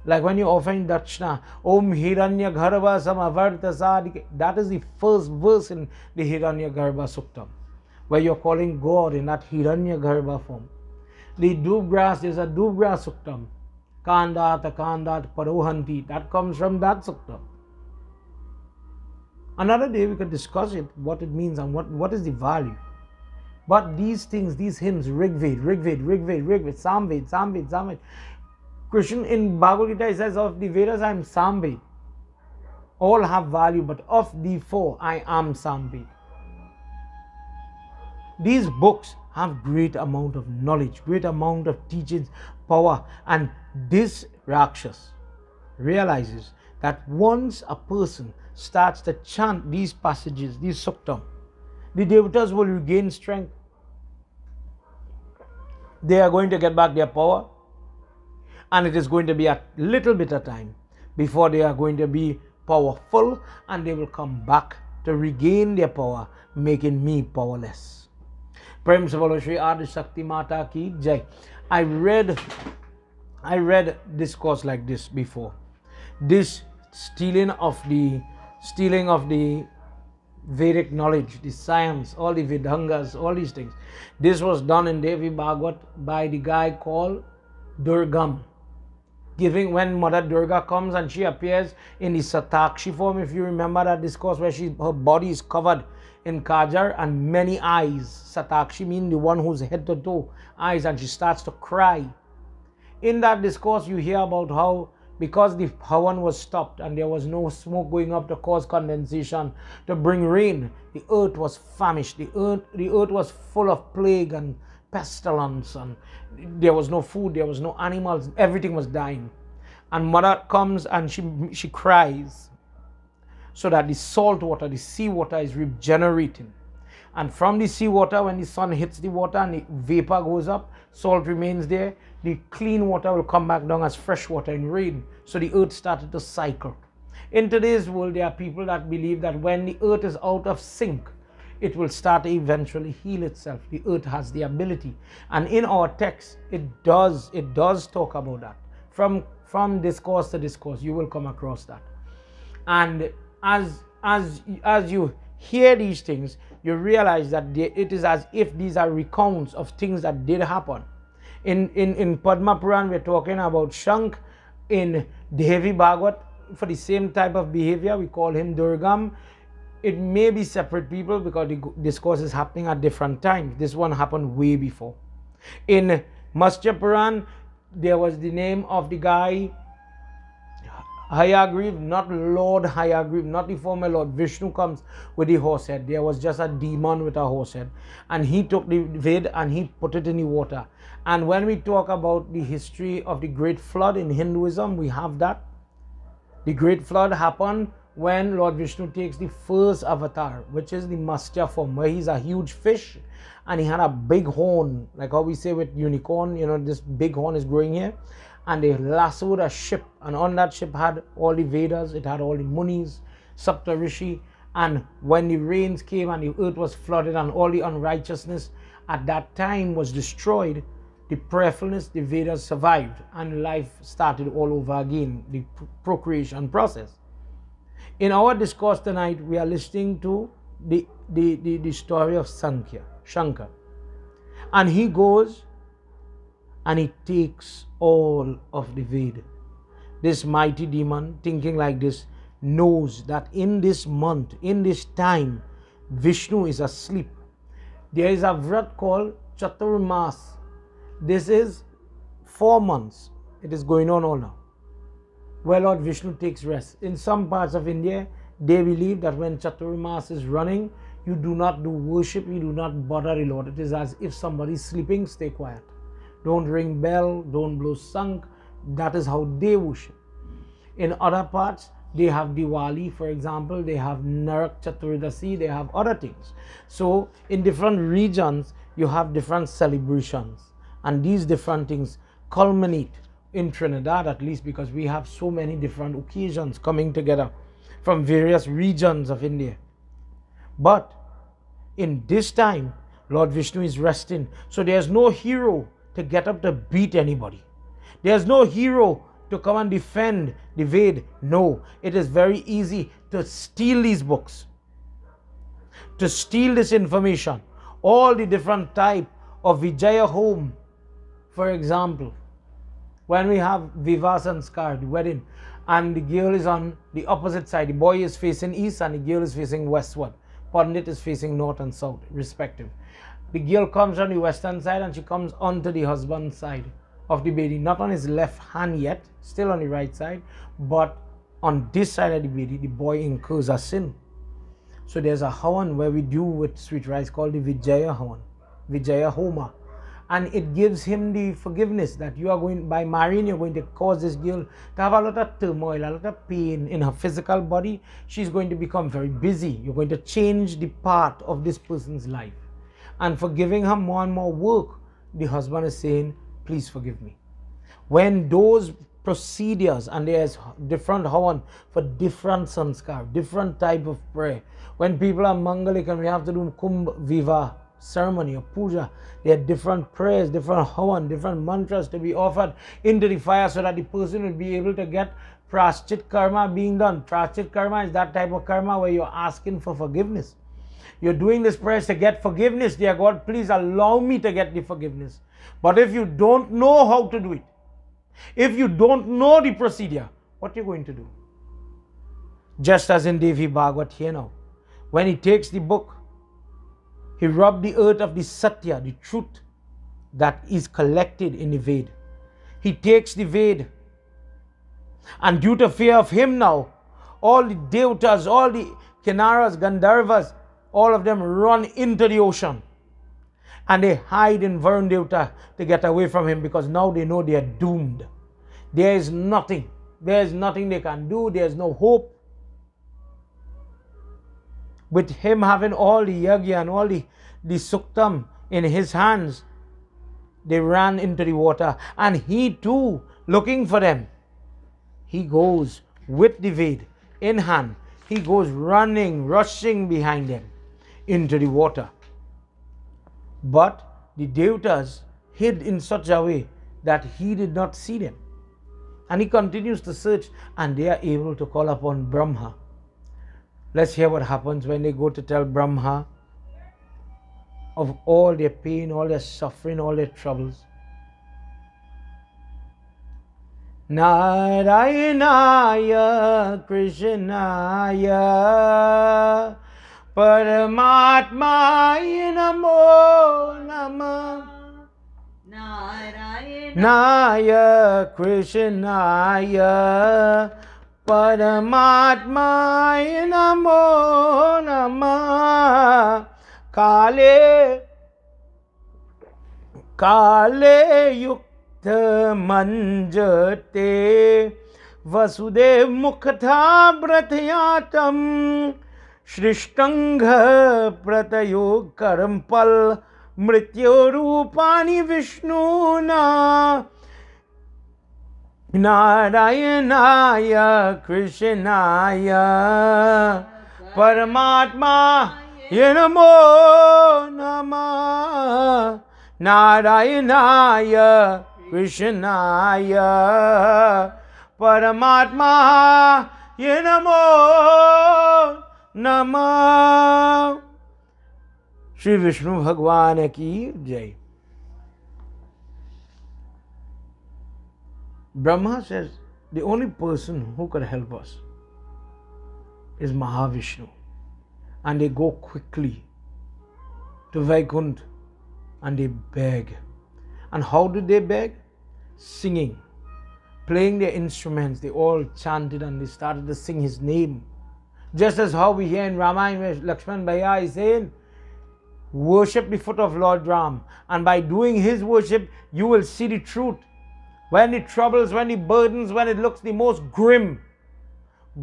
like when you're offering dakshina, Om Hiranya Garbha Samavarta Sadike, that is the first verse in the Hiranya Garbha Suktam, where you're calling God in that Hiranya Garbha form. The Dubgras is a Dubgras Suktam. Kandat, Kandat, Parohanti, that comes from that Suktam. Another day we could discuss it, what it means and what is the value. But these things, these hymns, Rigved, Samved. Krishna in Bhagavad Gita says, of the Vedas I am Samved. All have value, but of the four I am Samved. These books have great amount of knowledge, great amount of teachings, power, and this Rakshas realizes that once a person starts to chant these passages, these suktam, the devatas will regain strength. They are going to get back their power, and it is going to be a little bit of time before they are going to be powerful, and they will come back to regain their power, making me powerless. Prem se bolo Shri Adi Shakti Mata ki Jai. I read discourse like this before. This stealing of the Vedic knowledge, the science, all the Vedangas, all these things. This was done in Devi Bhagavad by the guy called Durgam. Giving when Mother Durga comes and she appears in the Satakshi form, if you remember that discourse where her body is covered in kajar and many eyes. Satakshi means the one who's head to toe eyes, and she starts to cry. In that discourse you hear about how because the Havan was stopped and there was no smoke going up to cause condensation to bring rain, the earth was famished. The earth was full of plague and pestilence, and there was no food, there was no animals, everything was dying. And Mother comes and she cries so that the salt water, the sea water is regenerating. And from the sea water, when the sun hits the water and the vapor goes up, salt remains there, the clean water will come back down as fresh water in rain. So the earth started to cycle. In today's world, there are people that believe that when the earth is out of sync, it will start to eventually heal itself. The earth has the ability. And in our text, it does talk about that. From discourse to discourse, you will come across that. And as you hear these things, you realize that it is as if these are recounts of things that did happen. In Padma Puran, we're talking about Shank. In Devi Bhagavad, for the same type of behavior, we call him Durgam. It may be separate people because the discourse is happening at different times. This one happened way before. In Matsya Puran, there was the name of the guy Hayagriv, not Lord Hayagriv, not the former Lord. Vishnu comes with the horse head. There was just a demon with a horse head. And he took the Ved and he put it in the water. And when we talk about the history of the Great Flood in Hinduism, we have that. The Great Flood happened when Lord Vishnu takes the first avatar, which is the Matsya form, where he's a huge fish and he had a big horn, like how we say with unicorn, you know, this big horn is growing here. And they lassoed a ship, and on that ship had all the Vedas, it had all the Munis, Sapta Rishi, and when the rains came and the earth was flooded and all the unrighteousness at that time was destroyed, the prayerfulness, the Vedas survived and life started all over again, the procreation process. In our discourse tonight, we are listening to the story of Shankar. And he goes and he takes all of the Veda. This mighty demon, thinking like this, knows that in this month, in this time, Vishnu is asleep. There is a vrat called Maas. This is 4 months. It is going on all now, where Lord Vishnu takes rest. In some parts of India, they believe that when Maas is running, you do not do worship, you do not bother the Lord. It is as if somebody is sleeping, stay quiet. Don't ring bell, don't blow sank. That is how they worship. In other parts, they have Diwali, for example, they have Narak Chaturdasi, they have other things. So in different regions, you have different celebrations. And these different things culminate in Trinidad, at least because we have so many different occasions coming together from various regions of India. But in this time, Lord Vishnu is resting. So there's no hero to get up to beat anybody. There's no hero to come and defend the Ved. No, it is very easy to steal these books, to steal this information. All the different type of Vijaya home, for example, when we have Viva Sanskar, the wedding, and the girl is on the opposite side, the boy is facing east and the girl is facing westward. Pandit is facing north and south, respective. The girl comes on the western side and she comes onto the husband's side of the baby, not on his left hand yet, still on the right side, but on this side of the baby, the boy incurs a sin. So there's a havan where we do with sweet rice called the Vijaya havan, Vijaya Homa. And it gives him the forgiveness that you are going, by marrying, you're going to cause this girl to have a lot of turmoil, a lot of pain in her physical body. She's going to become very busy. You're going to change the part of this person's life. And for giving her more and more work, the husband is saying, please forgive me. When those procedures, and there's different havan for different sanskar, different type of prayer. When people are mangalik and we have to do kumbh viva ceremony or puja, there are different prayers, different havan, different mantras to be offered into the fire so that the person will be able to get praschit karma being done. Praschit karma is that type of karma where you're asking for forgiveness. You're doing this prayer to get forgiveness. Dear God, please allow me to get the forgiveness. But if you don't know how to do it, if you don't know the procedure, what are you going to do? Just as in Devi Bhagavad here now, when he takes the book, he rubbed the earth of the Satya, the truth that is collected in the Ved. He takes the Ved, and due to fear of him now, all the Devtas, all the Kinnaras, Gandharvas, all of them run into the ocean. And they hide in Varun Devta to get away from him, because now they know they are doomed. There is nothing. There is nothing they can do. There is no hope. With him having all the Yagna and all the Suktam in his hands, they ran into the water. And he too, looking for them, he goes with the Ved in hand. He goes running, rushing behind them into the water. But the Devtas hid in such a way that he did not see them. And he continues to search, and they are able to call upon Brahma. Let's hear what happens when they go to tell Brahma of all their pain, all their suffering, all their troubles. Narayanaya Krishnaya Paramatmaya Namo Namah. Naya Krishnaya Paramatmaya Namo Namah. Kale Yukta Manjate Vasudev Mukhatha Bratyatam Srishtangha Pratayo Karampal Mrityo Rupani Vishnuna. Narayanaya Krishnaya Paramatma Namo Namah. Narayanaya Krishnaya Paramatma Namo Namah. Shri Vishnu Bhagwan ki Jai. Brahma says the only person who could help us is Mahavishnu. And they go quickly to Vaikuntha and they beg. And how did they beg? Singing, playing their instruments. They all chanted and they started to sing his name. Just as how we hear in Ramayana where Lakshman Bhaiya is saying, worship the foot of Lord Ram, and by doing his worship you will see the truth. When the troubles, when the burdens, when it looks the most grim,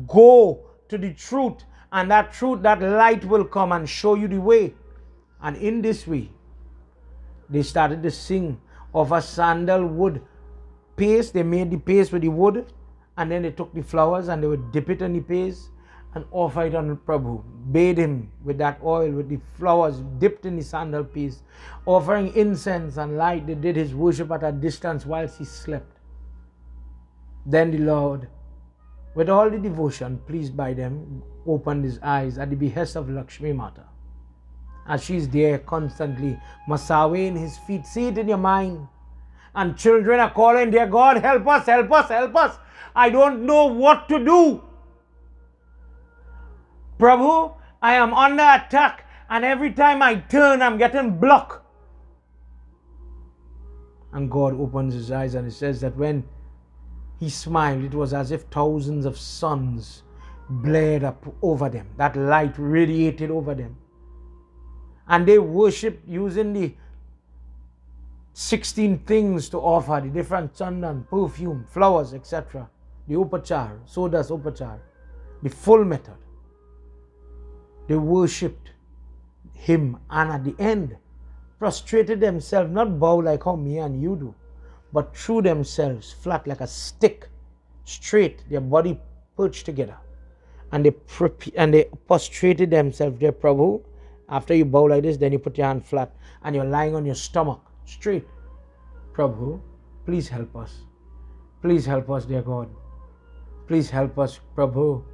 go to the truth, and that truth, that light will come and show you the way. And in this way they started to sing of a sandalwood paste. They made the paste with the wood, and then they took the flowers and they would dip it in the paste, and offer it on Prabhu. Bathe him with that oil, with the flowers dipped in the sandal paste, offering incense and light. They did his worship at a distance whilst he slept. Then the Lord, with all the devotion pleased by them, opened his eyes at the behest of Lakshmi Mata. As she's there constantly massaging his feet. See it in your mind. And children are calling, dear God, help us, help us, help us. I don't know what to do. Prabhu, I am under attack, and every time I turn, I'm getting blocked. And God opens his eyes, and it says that when he smiled, it was as if thousands of suns blared up over them. That light radiated over them. And they worshipped using the 16 things to offer, the different chandan, perfume, flowers, etc. The upachar, sodas upachar, the full method. They worshipped him, and at the end prostrated themselves, not bow like how me and you do, but threw themselves flat like a stick, straight, their body perched together. And they prostrated themselves there, Prabhu. After you bow like this, then you put your hand flat and you're lying on your stomach, straight. Prabhu, please help us. Please help us, dear God. Please help us, Prabhu.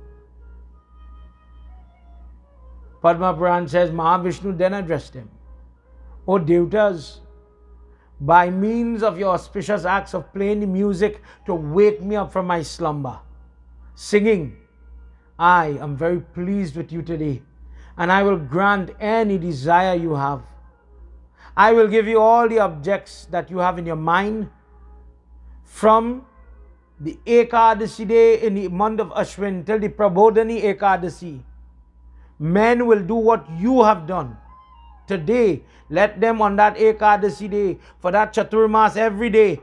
Padma Puran says, Mahavishnu then addressed them. O Devatas, by means of your auspicious acts of playing the music to wake me up from my slumber, singing, I am very pleased with you today, and I will grant any desire you have. I will give you all the objects that you have in your mind. From the Ekadasi day in the month of Ashwin till the Prabodhani Ekadasi, men will do what you have done. Today, let them on that Ekadasi day, for that Chaturmas every day,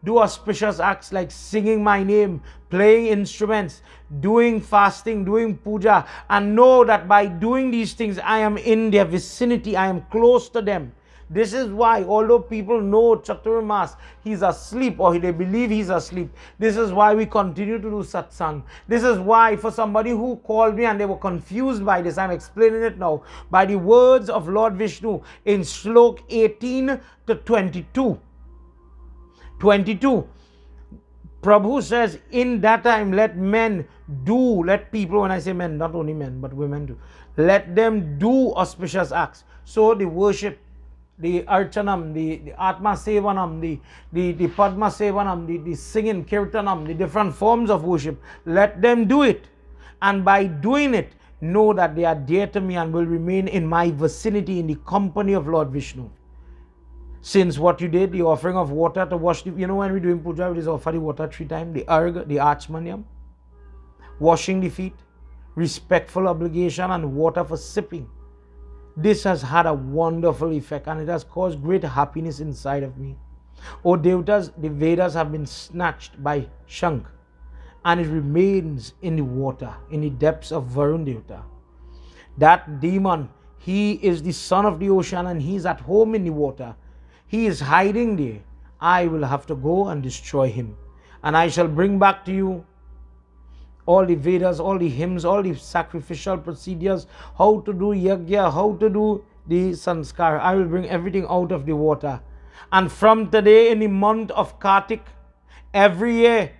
do auspicious acts like singing my name, playing instruments, doing fasting, doing puja, and know that by doing these things, I am in their vicinity, I am close to them. This is why, although people know Chaturmas, he's asleep, or they believe he's asleep, this is why we continue to do satsang. This is why, for somebody who called me and they were confused by this, I'm explaining it now, by the words of Lord Vishnu in Slok 18 to 22. 22. Prabhu says, in that time, let people, when I say men, not only men, but women too, let them do auspicious acts. So the worship, the archanam, the atma sevanam, the padma sevanam, the singing, kirtanam, the different forms of worship, let them do it. And by doing it, know that they are dear to me and will remain in my vicinity in the company of Lord Vishnu. Since what you did, the offering of water to wash the, when we're doing puja, we just offer the water 3 times, the arg, the achmanyam, washing the feet, respectful obligation, and water for sipping. This has had a wonderful effect, and it has caused great happiness inside of me. O Devatas, the Vedas have been snatched by Shank, and it remains in the water, in the depths of Varun Devata. That demon, he is the son of the ocean, and he is at home in the water. He is hiding there. I will have to go and destroy him. And I shall bring back to you all the Vedas, all the hymns, all the sacrificial procedures, how to do Yagna, how to do the sanskar. I will bring everything out of the water. And from today, in the month of Kartik, every year,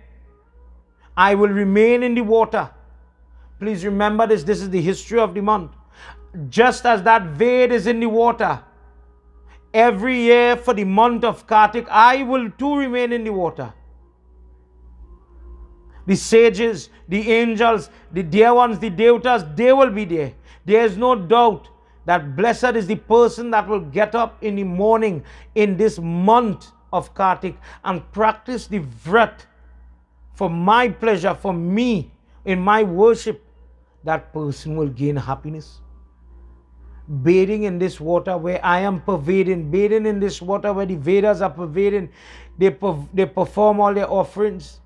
I will remain in the water. Please remember this. This is the history of the month. Just as that Ved is in the water, every year for the month of Kartik, I will too remain in the water. The sages, the angels, the dear ones, the Devatas, they will be there. There is no doubt that blessed is the person that will get up in the morning in this month of Kartik and practice the vrat for my pleasure, for me, in my worship. That person will gain happiness. Bathing in this water where I am pervading, bathing in this water where the Vedas are pervading, they perform all their offerings.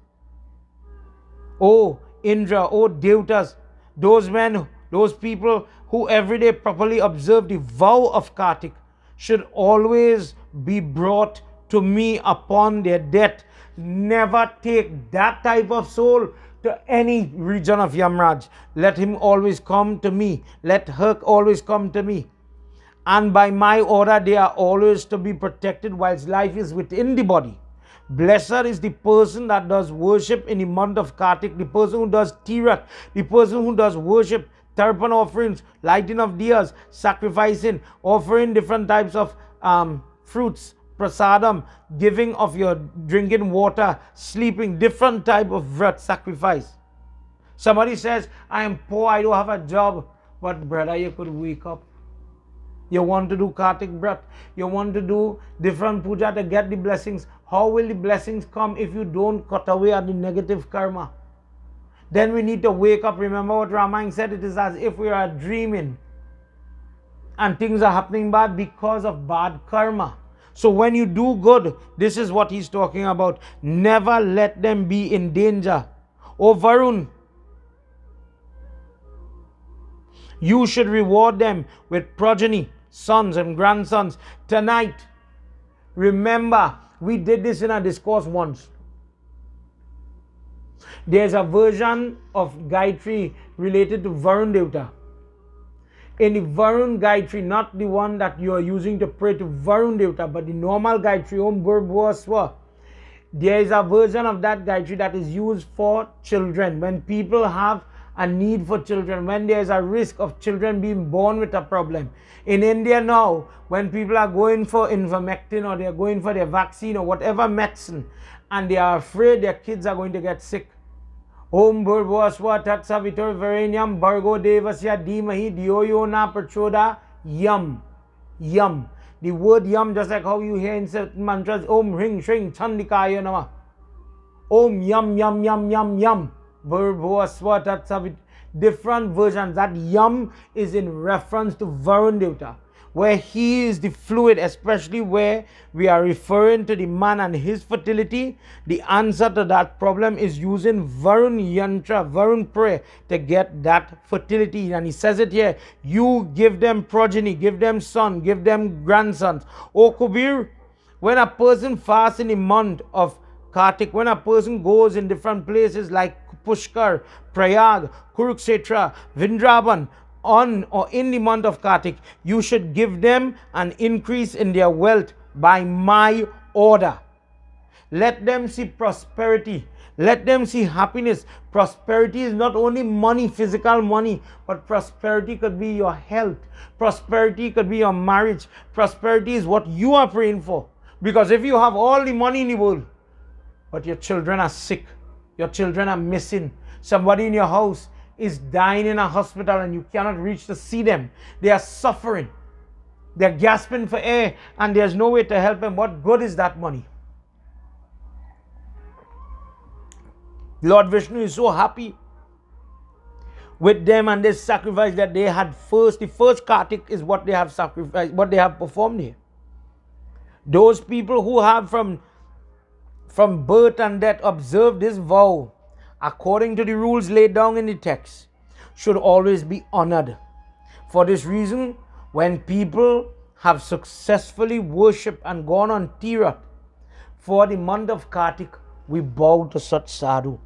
Oh Indra, oh Devatas, those men, those people who every day properly observe the vow of Kartik should always be brought to me upon their death. Never take that type of soul to any region of Yamraj. Let him always come to me. Let her always come to me. And by my order, they are always to be protected whilst life is within the body. Blessed is the person that does worship in the month of Kartik, the person who does tirat, the person who does worship, tarpan offerings, lighting of diyas, sacrificing, offering different types of fruits, prasadam, giving of your drinking water, sleeping, different type of vrat sacrifice. Somebody says, I am poor, I don't have a job. But brother, you could wake up. You want to do Kartik Brat. You want to do different puja to get the blessings. How will the blessings come if you don't cut away at the negative karma? Then we need to wake up. Remember what Ramayana said? It is as if we are dreaming. And things are happening bad because of bad karma. So when you do good, this is what he's talking about. Never let them be in danger. Oh Varun, you should reward them with progeny, sons and grandsons. Tonight, remember, we did this in a discourse once. There's a version of Gayatri related to Varun Devta. In the Varun Gayatri, not the one that you are using to pray to Varun Devta, but the normal Gayatri, Om Bhur Swa. There is a version of that Gayatri that is used for children. When people have a need for children, when there is a risk of children being born with a problem. In India now, when people are going for ivermectin or they are going for their vaccine or whatever medicine, and they are afraid their kids are going to get sick. Om Bhurvasva Tat Savitur Varenyam Bhargo Devasya Dhimahi Dhyo Yo Na Prachoda Yam. Yam. The word yam, just like how you hear in certain mantras, Om Hring Shring Chandikaya Nama. Om Yam Yam Yam Yam Yam. Bhurvasva Tat Savit. Different versions. That yam is in reference to Varun Devta, where he is the fluid, especially where we are referring to the man and his fertility. The answer to that problem is using Varun Yantra, Varun prayer to get that fertility. And he says it here, you give them progeny, give them son, give them grandsons. O Kubir, when a person fasts in the month of Kartik, when a person goes in different places like Pushkar, Prayag, Kurukshetra, Vrindavan, on or in the month of Kartik, you should give them an increase in their wealth by my order. Let them see prosperity. Let them see happiness. Prosperity is not only money, physical money, but prosperity could be your health. Prosperity could be your marriage. Prosperity is what you are praying for. Because if you have all the money in the world, but your children are sick, your children are missing, somebody in your house is dying in a hospital and you cannot reach to see them, they are suffering, they're gasping for air and there's no way to help them, what good is that money? Lord Vishnu is so happy with them and this sacrifice that they had first. The first Kartik is what they have sacrificed, what they have performed here. Those people who have from birth and death observed this vow according to the rules laid down in the text should always be honored. For this reason, when people have successfully worshipped and gone on Tirat for the month of Kartik, we bow to such sadhu.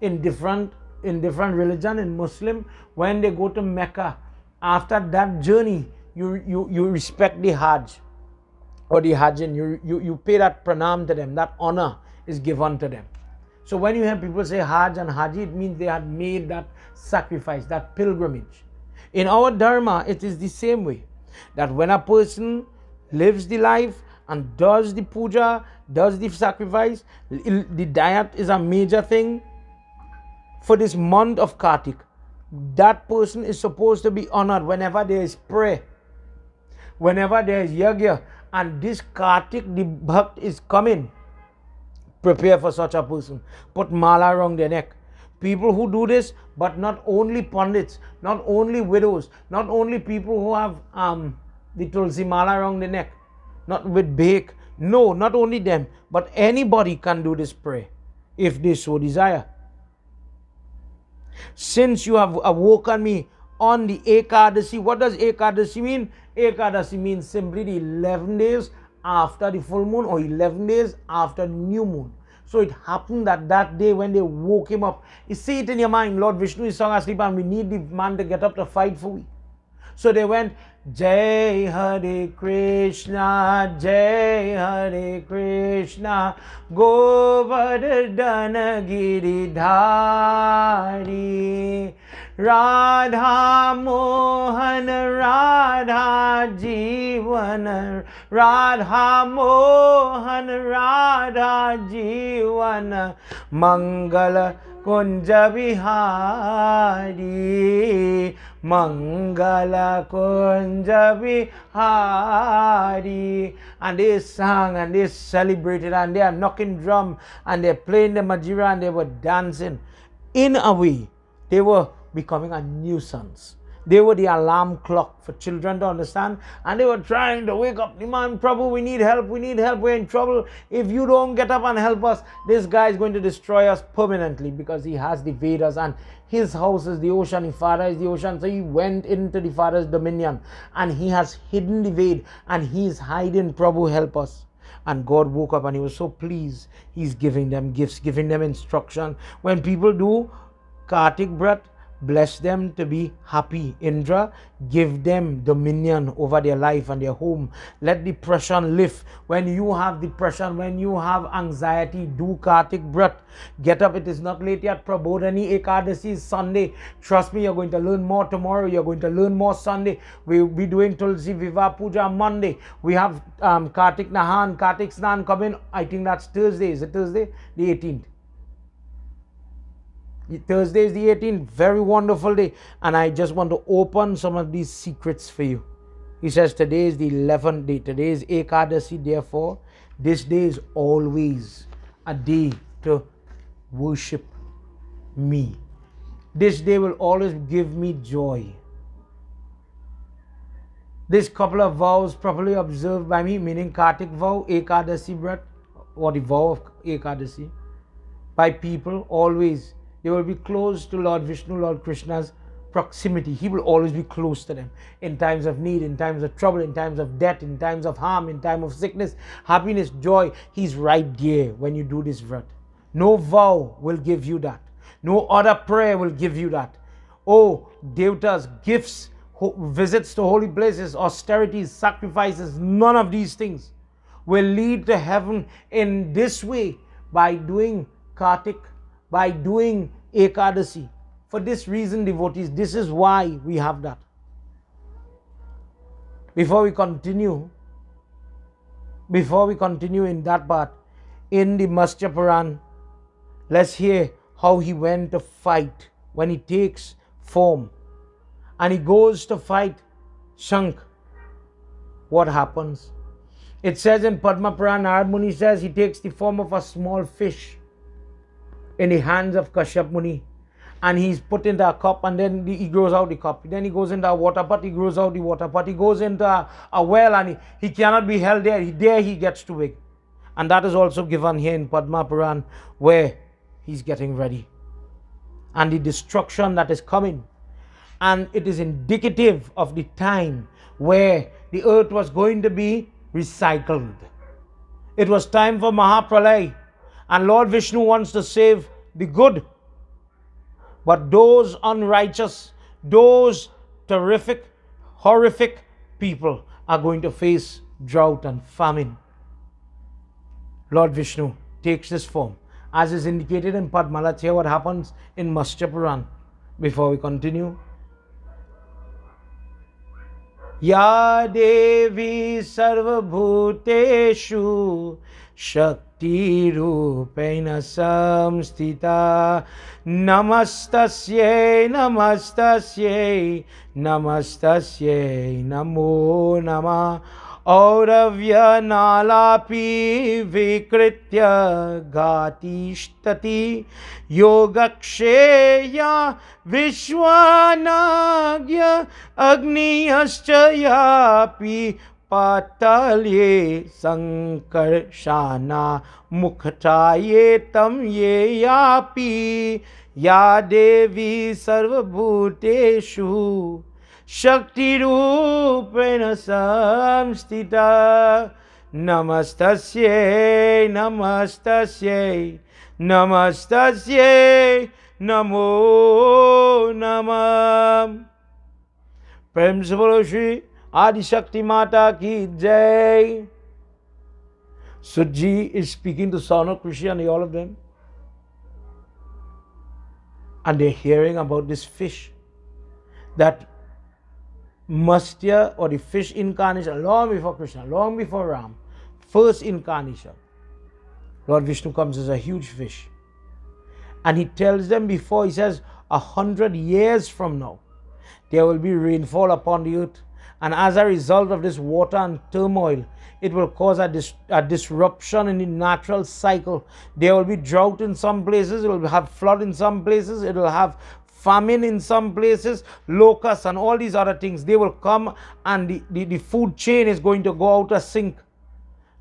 In different religion, in Muslim, when they go to Mecca, after that journey, you respect the Hajj or the Hajjin, you pay that pranam to them, that honor is given to them. So when you hear people say Hajj and Haji, it means they had made that sacrifice, that pilgrimage. In our Dharma, it is the same way. That when a person lives the life and does the puja, does the sacrifice, the diet is a major thing for this month of Kartik. That person is supposed to be honored whenever there is prayer, whenever there is yagya, and this Kartik, the bhakt is coming. Prepare for such a person. Put mala around their neck. People who do this, but not only pandits, not only widows, not only people who have the tulsi mala around the neck, not with bake. No, not only them, but anybody can do this prayer if they so desire. Since you have awoken me on the Ekadasi, what does Ekadasi mean? Ekadasi means simply the 11 days after the full moon or 11 days after new moon. So it happened that that day when they woke him up, you see it in your mind, Lord Vishnu is sound asleep and we need the man to get up to fight for we. So they went, Jai Hare Krishna, Jai Hare Krishna, Govardhana Giridhari, Radha Mohan Radha Jeevan, Radha Mohan Radha Jeevan, Mangala Kunja Vihari, Mangala Kunja Vihari. And they sang and they celebrated and they are knocking drum and they're playing the Majira and they were dancing. In a way, they were becoming a nuisance. They were the alarm clock for children to understand, and they were trying to wake up the man. Prabhu, we need help, we're in trouble. If you don't get up and help us, this guy is going to destroy us permanently, because he has the Vedas and his house is the ocean, his father is the ocean. So he went into the father's dominion and he has hidden the Ved and he's hiding. Prabhu, help us. And God woke up and he was so pleased. He's giving them gifts, giving them instruction. When people do Kartik Brat, bless them to be happy. Indra, give them dominion over their life and their home. Let depression lift. When you have depression, when you have anxiety, do Kartik Brat. Get up, it is not late yet. Prabodhani Ekadasi is Sunday. Trust me, you're going to learn more tomorrow. You're going to learn more Sunday. We'll be doing Tulsi Viva Puja Monday. We have Kartik Nahan, Kartik Snan coming. I think that's Thursday. Is it Thursday? The 18th. Thursday is the 18th. Very wonderful day. And I just want to open some of these secrets for you. He says today is the 11th day. Today is Ekadasi. Therefore, this day is always a day to worship me. This day will always give me joy. This couple of vows properly observed by me, meaning Kartik vow, Ekadasi Brat, or the vow of Ekadasi, by people always. They will be close to Lord Vishnu, Lord Krishna's proximity. He will always be close to them in times of need, in times of trouble, in times of death, in times of harm, in time of sickness, happiness, joy. He's right there when you do this vrat. No vow will give you that. No other prayer will give you that. Oh, Devatas, gifts, visits to holy places, austerities, sacrifices, none of these things will lead to heaven in this way by doing Kartik, by doing Ekadasi. For this reason, devotees, this is why we have that. Before we continue in that part, in the Matsya Puran, let's hear how he went to fight when he takes form and he goes to fight Shankh. What happens? It says in Padma Puran, Narad Muni says he takes the form of a small fish in the hands of Kashyap Muni, and he's put into a cup, and then he grows out the cup. Then he goes into a water pot, he grows out the water pot. He goes into a well, and he cannot be held there. There he gets too big. And that is also given here in Padma Puran, where he's getting ready. And the destruction that is coming. And it is indicative of the time where the earth was going to be recycled. It was time for Mahapralay. And Lord Vishnu wants to save the good. But those unrighteous, those terrific, horrific people are going to face drought and famine. Lord Vishnu takes this form. As is indicated in Padma, let's hear what happens in Matsya Puran before we continue. Ya Devi Sarva Bhuteshu Shakti Rupena Samstita Namastasye Namastasye Namastasye Namo Namah Auravya Nalapi Vikritya Gatishtati Yogaksheya Vishwanagya Agniyaschyapi Patalye Sankarshana Mukhataye Tam Ye Yapi Ya Devi Sarvabhuteshu Shakti Rupena Samstita Namastasye, namastasye, namastasye, namo namam. प्रेम से बोलो श्री आदि शक्ति माता की जय. Suji is speaking to Sano, Krishi and all of them. And they're hearing about this fish. That Mastya, or the fish incarnation, long before Krishna, long before Ram, first incarnation. Lord Vishnu comes as a huge fish. And he tells them before, he says, 100 years from now, there will be rainfall upon the earth. And as a result of this water and turmoil, it will cause a disruption in the natural cycle. There will be drought in some places, it will have flood in some places, it will have famine in some places, locusts and all these other things. They will come and the food chain is going to go out of sync.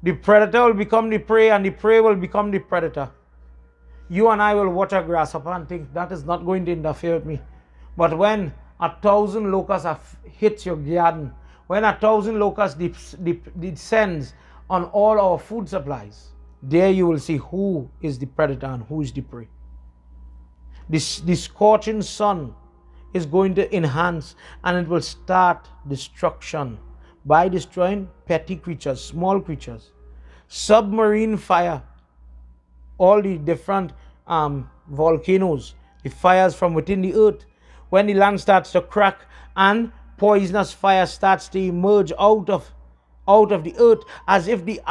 The predator will become the prey and the prey will become the predator. You and I will watch a grasshopper and think that is not going to interfere with me. But when 1,000 locusts have hit your garden, when 1,000 locusts descends on all our food supplies, there you will see who is the predator and who is the prey. The scorching sun is going to enhance and it will start destruction by destroying petty creatures, small creatures. Submarine fire, all the different volcanoes, the fires from within the earth, when the land starts to crack and poisonous fire starts to emerge out of the earth, as if the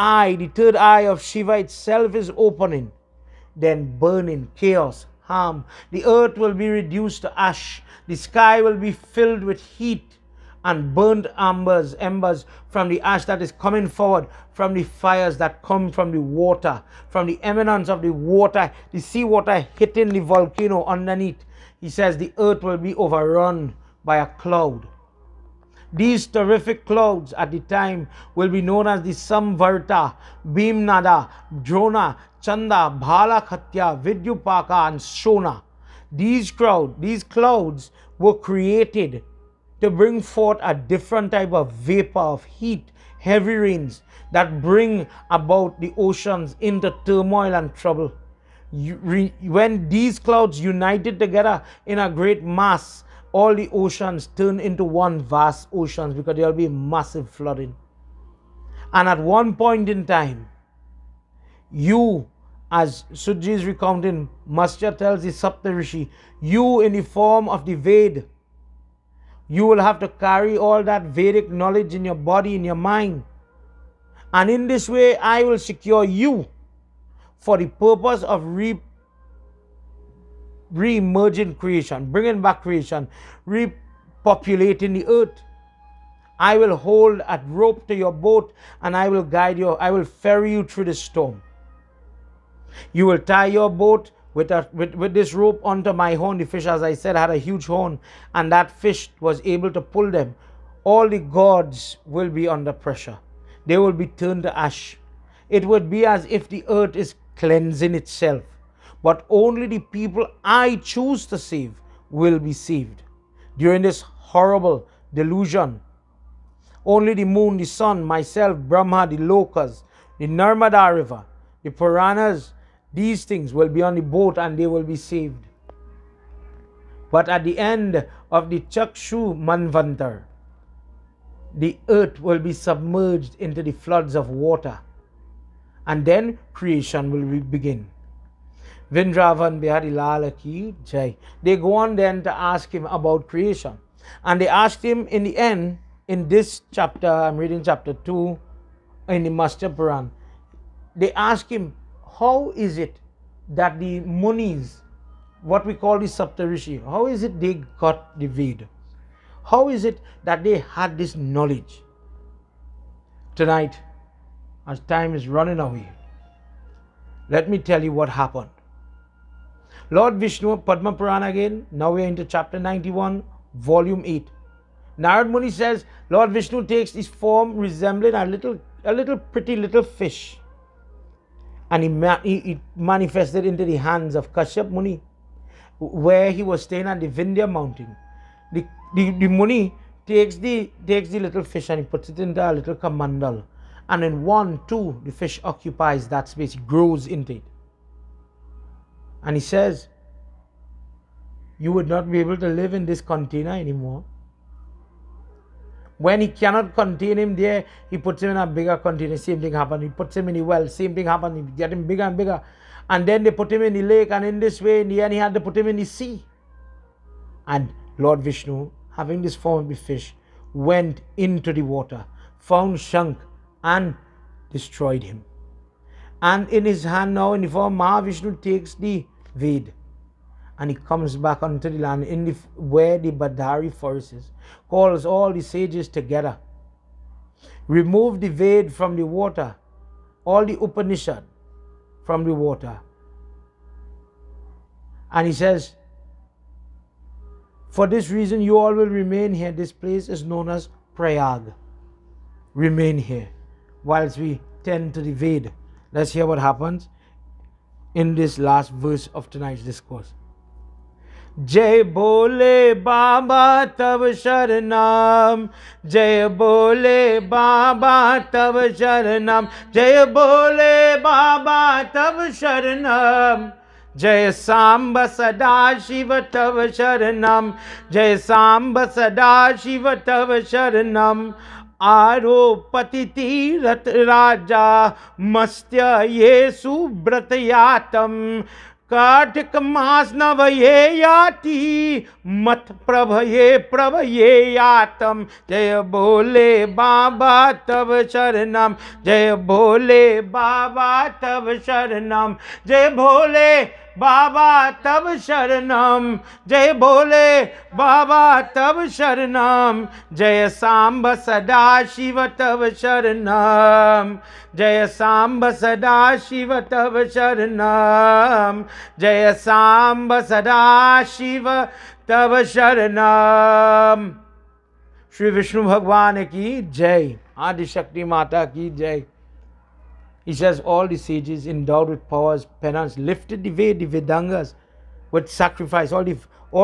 third eye of Shiva itself is opening, then burning, chaos, harm. The earth will be reduced to ash. The sky will be filled with heat and burnt embers from the ash that is coming forward from the fires that come from the water, from the eminence of the water, the seawater hitting the volcano underneath. He says the earth will be overrun by a cloud. These terrific clouds at the time will be known as the Samvarta, Bhimnada, Drona, Chanda, Bhalakhatya, Vidyupaka and Shona. These clouds were created to bring forth a different type of vapor of heat, heavy rains that bring about the oceans into turmoil and trouble. When these clouds united together in a great mass, all the oceans turn into one vast ocean because there will be massive flooding. And at one point in time, you, as Suji is recounting, Mastya tells the Saptarishi, you in the form of the Ved, you will have to carry all that Vedic knowledge in your body, in your mind. And in this way, I will secure you for the purpose of re-emerging creation, bringing back creation, repopulating the earth. I will hold a rope to your boat and I will guide you, I will ferry you through the storm. You will tie your boat with this rope onto my horn. The fish, as I said, had a huge horn, and that fish was able to pull them. All the gods will be under pressure. They will be turned to ash. It would be as if the earth is cleansing itself. But only the people I choose to save will be saved. During this horrible delusion, only the moon, the sun, myself, Brahma, the lokas, the Narmada river, the Puranas, these things will be on the boat and they will be saved. But at the end of the Chakshu Manvantar, the earth will be submerged into the floods of water. And then creation will begin. Vrindavan Bihari Lal Ki Jai. They go on then to ask him about creation. And they asked him in the end, in this chapter, I'm reading chapter 2 in the Master Puran. They asked him, how is it that the Munis, what we call the Saptarishi, how is it they got the Veda? How is it that they had this knowledge? Tonight, as time is running away, let me tell you what happened. Lord Vishnu, Padma Purana again, now we are into chapter 91, volume 8. Narad Muni says, Lord Vishnu takes this form resembling a little pretty little fish. And he manifested into the hands of Kashyap Muni, where he was staying at the Vindhya mountain. The Muni takes the little fish and he puts it into a little kamandal. And in 1, 2, the fish occupies that space, it grows into it. And he says, you would not be able to live in this container anymore. When he cannot contain him there, he puts him in a bigger container. Same thing happens. He puts him in the well. Same thing happens. He gets him bigger and bigger. And then they put him in the lake. And in this way, in the end, he had to put him in the sea. And Lord Vishnu, having this form of the fish, went into the water, found Shank, and destroyed him. And in his hand now, in the form, Mahavishnu takes the Ved. And he comes back onto the land where the Badari forest is, calls all the sages together, remove the Ved from the water, all the Upanishad from the water. And he says, for this reason you all will remain here. This place is known as Prayag. Remain here whilst we tend to the Ved. Let's hear what happens in this last verse of tonight's discourse. जय बोले बाबा तब शरणम, जय बोले बाबा तब शरणम, जय बोले बाबा तब शरणम, जय सांब सदा शिव तब शरणम, जय सांब सदा शिव तब शरणम, आरोपति तीरथ राजा मस्त्य ये सुब्रत यातम, कार्तिक मास नवये याति मत प्रभये यातम, जय बोले बाबा तब शरणम, जय बोले बाबा तब शरणम, जय भोले बाबा तब शरणम, जय भोले बाबा तब शरणम, जय सांब सदा शिव तब शरणम, जय सांब सदा शिव तब शरणम, जय सांब सदा शिव तब शरणम। श्री विष्णु भगवान की जय, आदि शक्ति माता की जय। He says all the sages endowed with powers, penance, lifted the Vedangas with sacrifice, all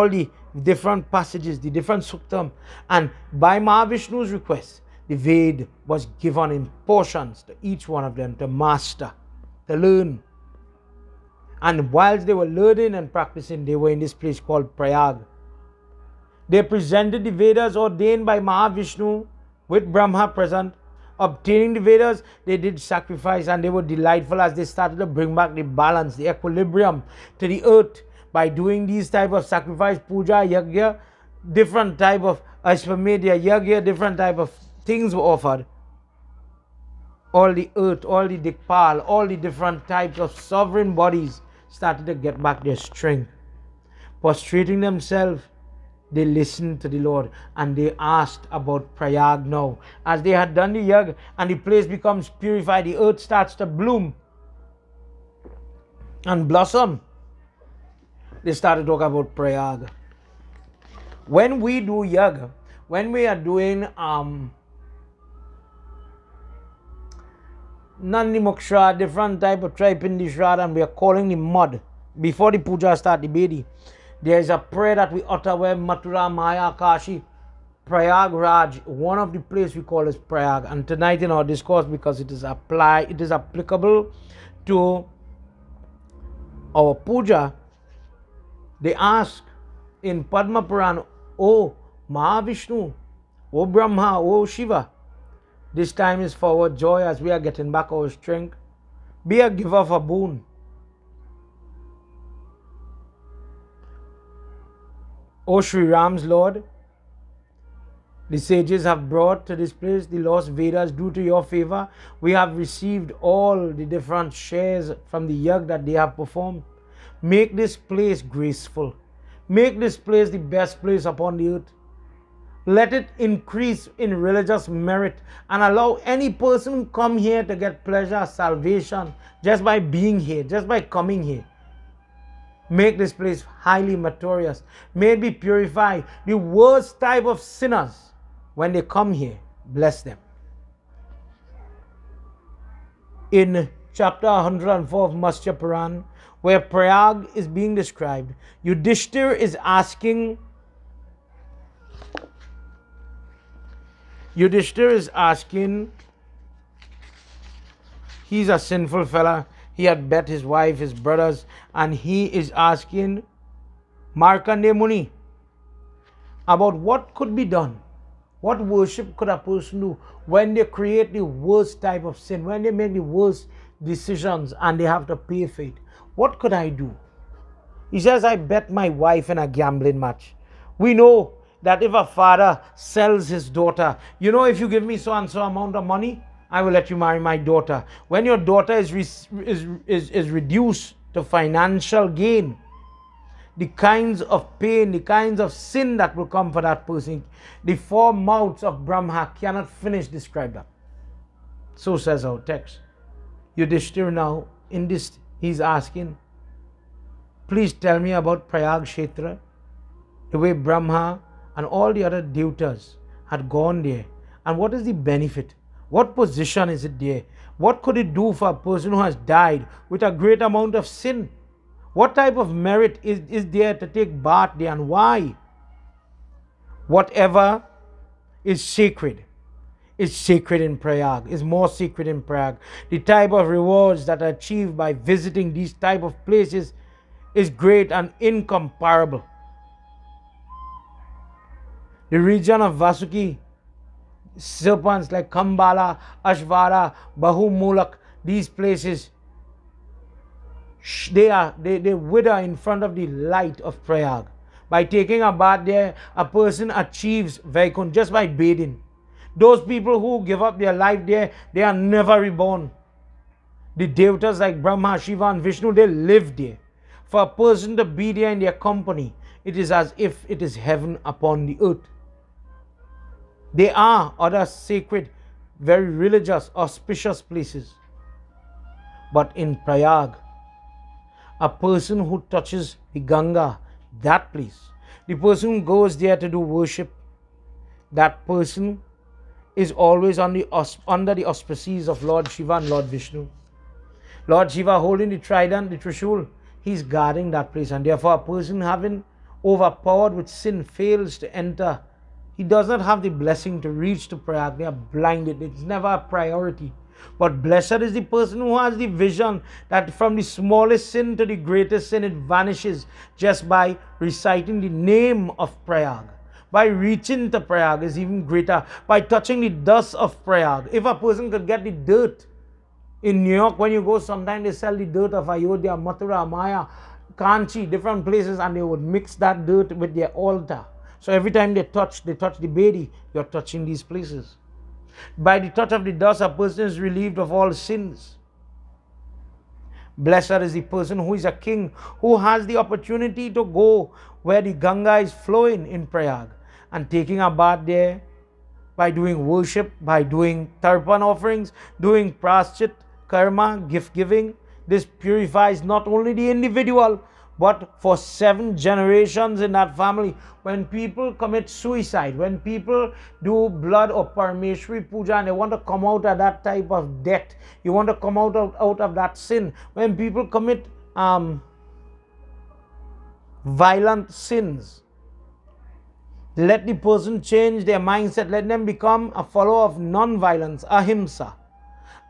the different passages, the different suktam, and by Mahavishnu's request, the Ved was given in portions to each one of them to master, to learn. And whilst they were learning and practicing, they were in this place called Prayag. They presented the Vedas ordained by Mahavishnu with Brahma present. Obtaining the Vedas, they did sacrifice, and they were delightful as they started to bring back the balance, the equilibrium to the earth by doing these type of sacrifice, puja, yagya, different type of ashvamedya, yagya, different type of things were offered. All the earth, all the dikpal, all the different types of sovereign bodies started to get back their strength. Prostrating themselves, they listened to the Lord and they asked about Prayag now. As they had done the yag and the place becomes purified, the earth starts to bloom and blossom. They started talking about Prayag. When we do yag, when we are doing Nandi Moksha, different type of Tripindi Shraddha, and we are calling the mud before the puja start, the Bedi. There is a prayer that we utter where Mathura, Maya, Kashi, Prayag, Raj, one of the places we call is Prayag. And tonight in our discourse, because it is applicable to our puja, they ask in Padma Puran, O Mahavishnu, O Brahma, O Shiva, this time is for our joy as we are getting back our strength. Be a giver of a boon. O Sri Ram's Lord, the sages have brought to this place the lost Vedas due to your favor. We have received all the different shares from the yag that they have performed. Make this place graceful. Make this place the best place upon the earth. Let it increase in religious merit and allow any person who come here to get pleasure, salvation, just by being here, just by coming here. Make this place highly meritorious. May it be purified. The worst type of sinners, when they come here, bless them. In chapter 104 of Matsya Puran, where Prayag is being described, Yudhishthir is asking He's a sinful fella. He had bet his wife, his brothers, and he is asking Markandeya Muni about what could be done. What worship could a person do when they create the worst type of sin, when they make the worst decisions and they have to pay for it? What could I do? He says, I bet my wife in a gambling match. We know that if a father sells his daughter, if you give me so and so amount of money, I will let you marry my daughter. When your daughter is reduced to financial gain, the kinds of pain, the kinds of sin that will come for that person, the four mouths of Brahma cannot finish describe that. So says our text. Yudhishthira now, in this, he's asking, please tell me about Prayag Kshetra, the way Brahma and all the other devatas had gone there, and what is the benefit? What position is it there? What could it do for a person who has died with a great amount of sin? What type of merit is there to take bath there, and why? Whatever is sacred in Prayag, is more sacred in Prayag. The type of rewards that are achieved by visiting these type of places is great and incomparable. The region of Vasuki, serpents like Kambala, Ashvara, Bahumulak, these places, they wither in front of the light of Prayag. By taking a bath there, a person achieves Vaikunth just by bathing. Those people who give up their life there, they are never reborn. The devatas like Brahma, Shiva and Vishnu, they live there. For a person to be there in their company, it is as if it is heaven upon the earth. There are other sacred, very religious, auspicious places. But in Prayag, a person who touches the Ganga, that place, the person who goes there to do worship, that person is always under the auspices of Lord Shiva and Lord Vishnu. Lord Shiva holding the trident, the Trishul, he's guarding that place, and therefore a person having overpowered with sin fails to enter. He does not have the blessing to reach to Prayag. They are blinded. It's never a priority. But blessed is the person who has the vision that from the smallest sin to the greatest sin, it vanishes just by reciting the name of Prayag. By reaching to Prayag is even greater. By touching the dust of Prayag. If a person could get the dirt in New York, when you go, sometimes they sell the dirt of Ayodhya, Mathura, Maya, Kanchi, different places, and they would mix that dirt with their altar. So every time they touch the Bedi, you're touching these places. By the touch of the dust, a person is relieved of all sins. Blessed is the person who is a king, who has the opportunity to go where the Ganga is flowing in Prayag and taking a bath there by doing worship, by doing tarpan offerings, doing praschit, karma, gift giving. This purifies not only the individual, but for 7 generations in that family. When people commit suicide, when people do blood or Parameshwari Puja and they want to come out of that type of death, you want to come out of that sin. When people commit violent sins, let the person change their mindset. Let them become a follower of non-violence, ahimsa.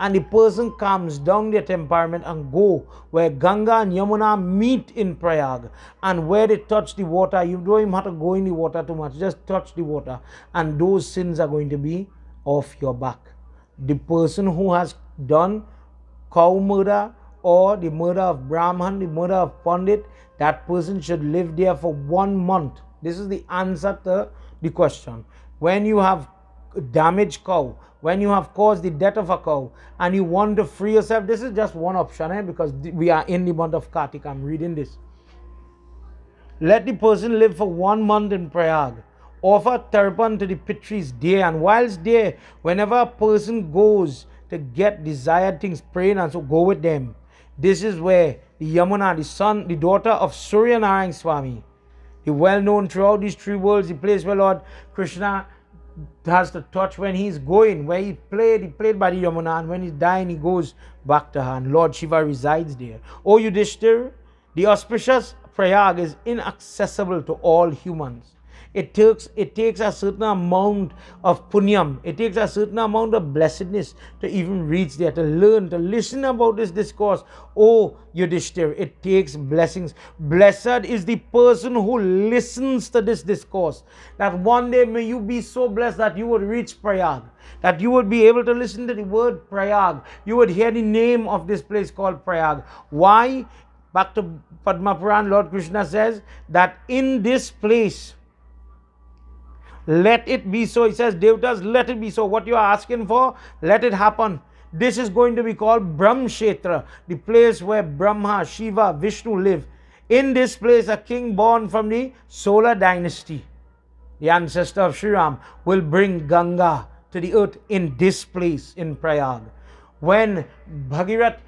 And the person calms down their temperament and go where Ganga and Yamuna meet in Prayag, and where they touch the water. You don't even have to go in the water too much, just touch the water, and those sins are going to be off your back. The person who has done cow murder or the murder of Brahman, the murder of Pandit, that person should live there for 1 month. This is the answer to the question. When you have damaged cow, when you have caused the death of a cow and you want to free yourself, this is just one option, because we are in the month of Kartik. I'm reading this. Let the person live for 1 month in Prayag. Offer tarpan to the Pitris there, and whilst there, whenever a person goes to get desired things, praying, and so go with them. This is where the Yamuna, the daughter of Surya Narayan Swami, the well-known throughout these 3 worlds, the place where Lord Krsna has to touch when he's going, where he played by the Yamuna, and when he's dying, he goes back to her, and Lord Shiva resides there. O Yudhishthira, the auspicious Prayag is inaccessible to all humans. It takes a certain amount of punyam. It takes a certain amount of blessedness to even reach there, to learn, to listen about this discourse. Oh, Yudhishthir, it takes blessings. Blessed is the person who listens to this discourse. That one day may you be so blessed that you would reach Prayag, that you would be able to listen to the word Prayag. You would hear the name of this place called Prayag. Why? Back to Padma Puran, Lord Krishna says that in this place, let it be so. He says, Devatas, let it be so. What you are asking for, let it happen. This is going to be called Brahmkshetra, the place where Brahma, Shiva, Vishnu live. In this place, a king born from the solar dynasty, the ancestor of Sri Ram, will bring Ganga to the earth in this place in Prayag. When Bhagirath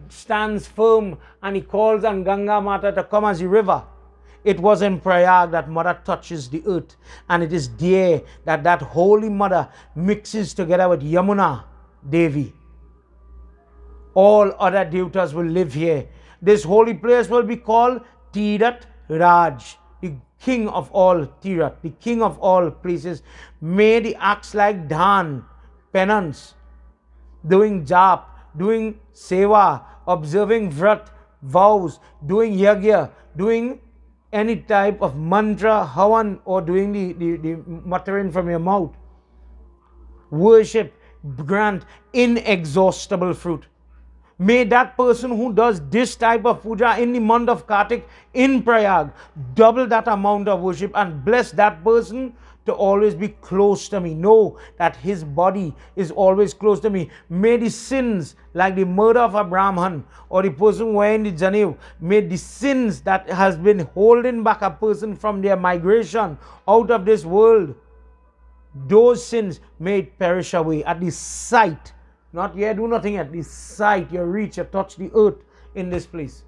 stands firm and he calls on Ganga Mata to come as a river, it was in Prayag that mother touches the earth, and it is there that that holy mother mixes together with Yamuna Devi. All other devatas will live here. This holy place will be called Tirat Raj, the king of all Tirat, the king of all places. May the acts like dhan, penance, doing jap, doing seva, observing vrat, vows, doing yagya, doing any type of mantra, havan, or doing the muttering from your mouth. Worship grant inexhaustible fruit. May that person who does this type of puja in the month of Kartik in Prayag double that amount of worship and bless that person to always be close to me. Know that his body is always close to me. May the sins like the murder of a Brahman or the person wearing the janev, may the sins that has been holding back a person from their migration out of this world, those sins may it perish away at the sight. Not yet, do nothing at the sight. You reach, you touch the earth in this place.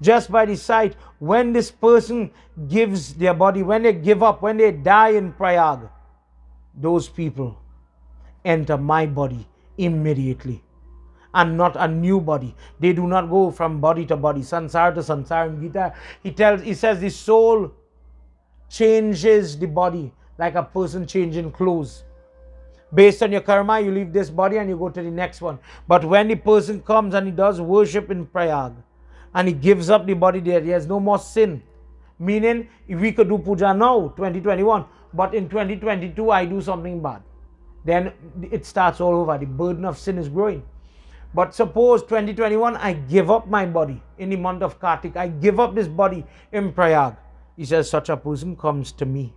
Just by the sight, when this person gives their body, when they give up, when they die in Prayag, those people enter my body immediately, and not a new body. They do not go from body to body, sansar to sansar. In Gita, he says the soul changes the body like a person changing clothes. Based on your karma, you leave this body and you go to the next one. But when the person comes and he does worship in Prayag, and he gives up the body there, he has no more sin. Meaning, if we could do puja now, 2021, but in 2022 I do something bad, then it starts all over. The burden of sin is growing. But suppose 2021 I give up my body in the month of Kartik, I give up this body in Prayag. He says, such a person comes to me.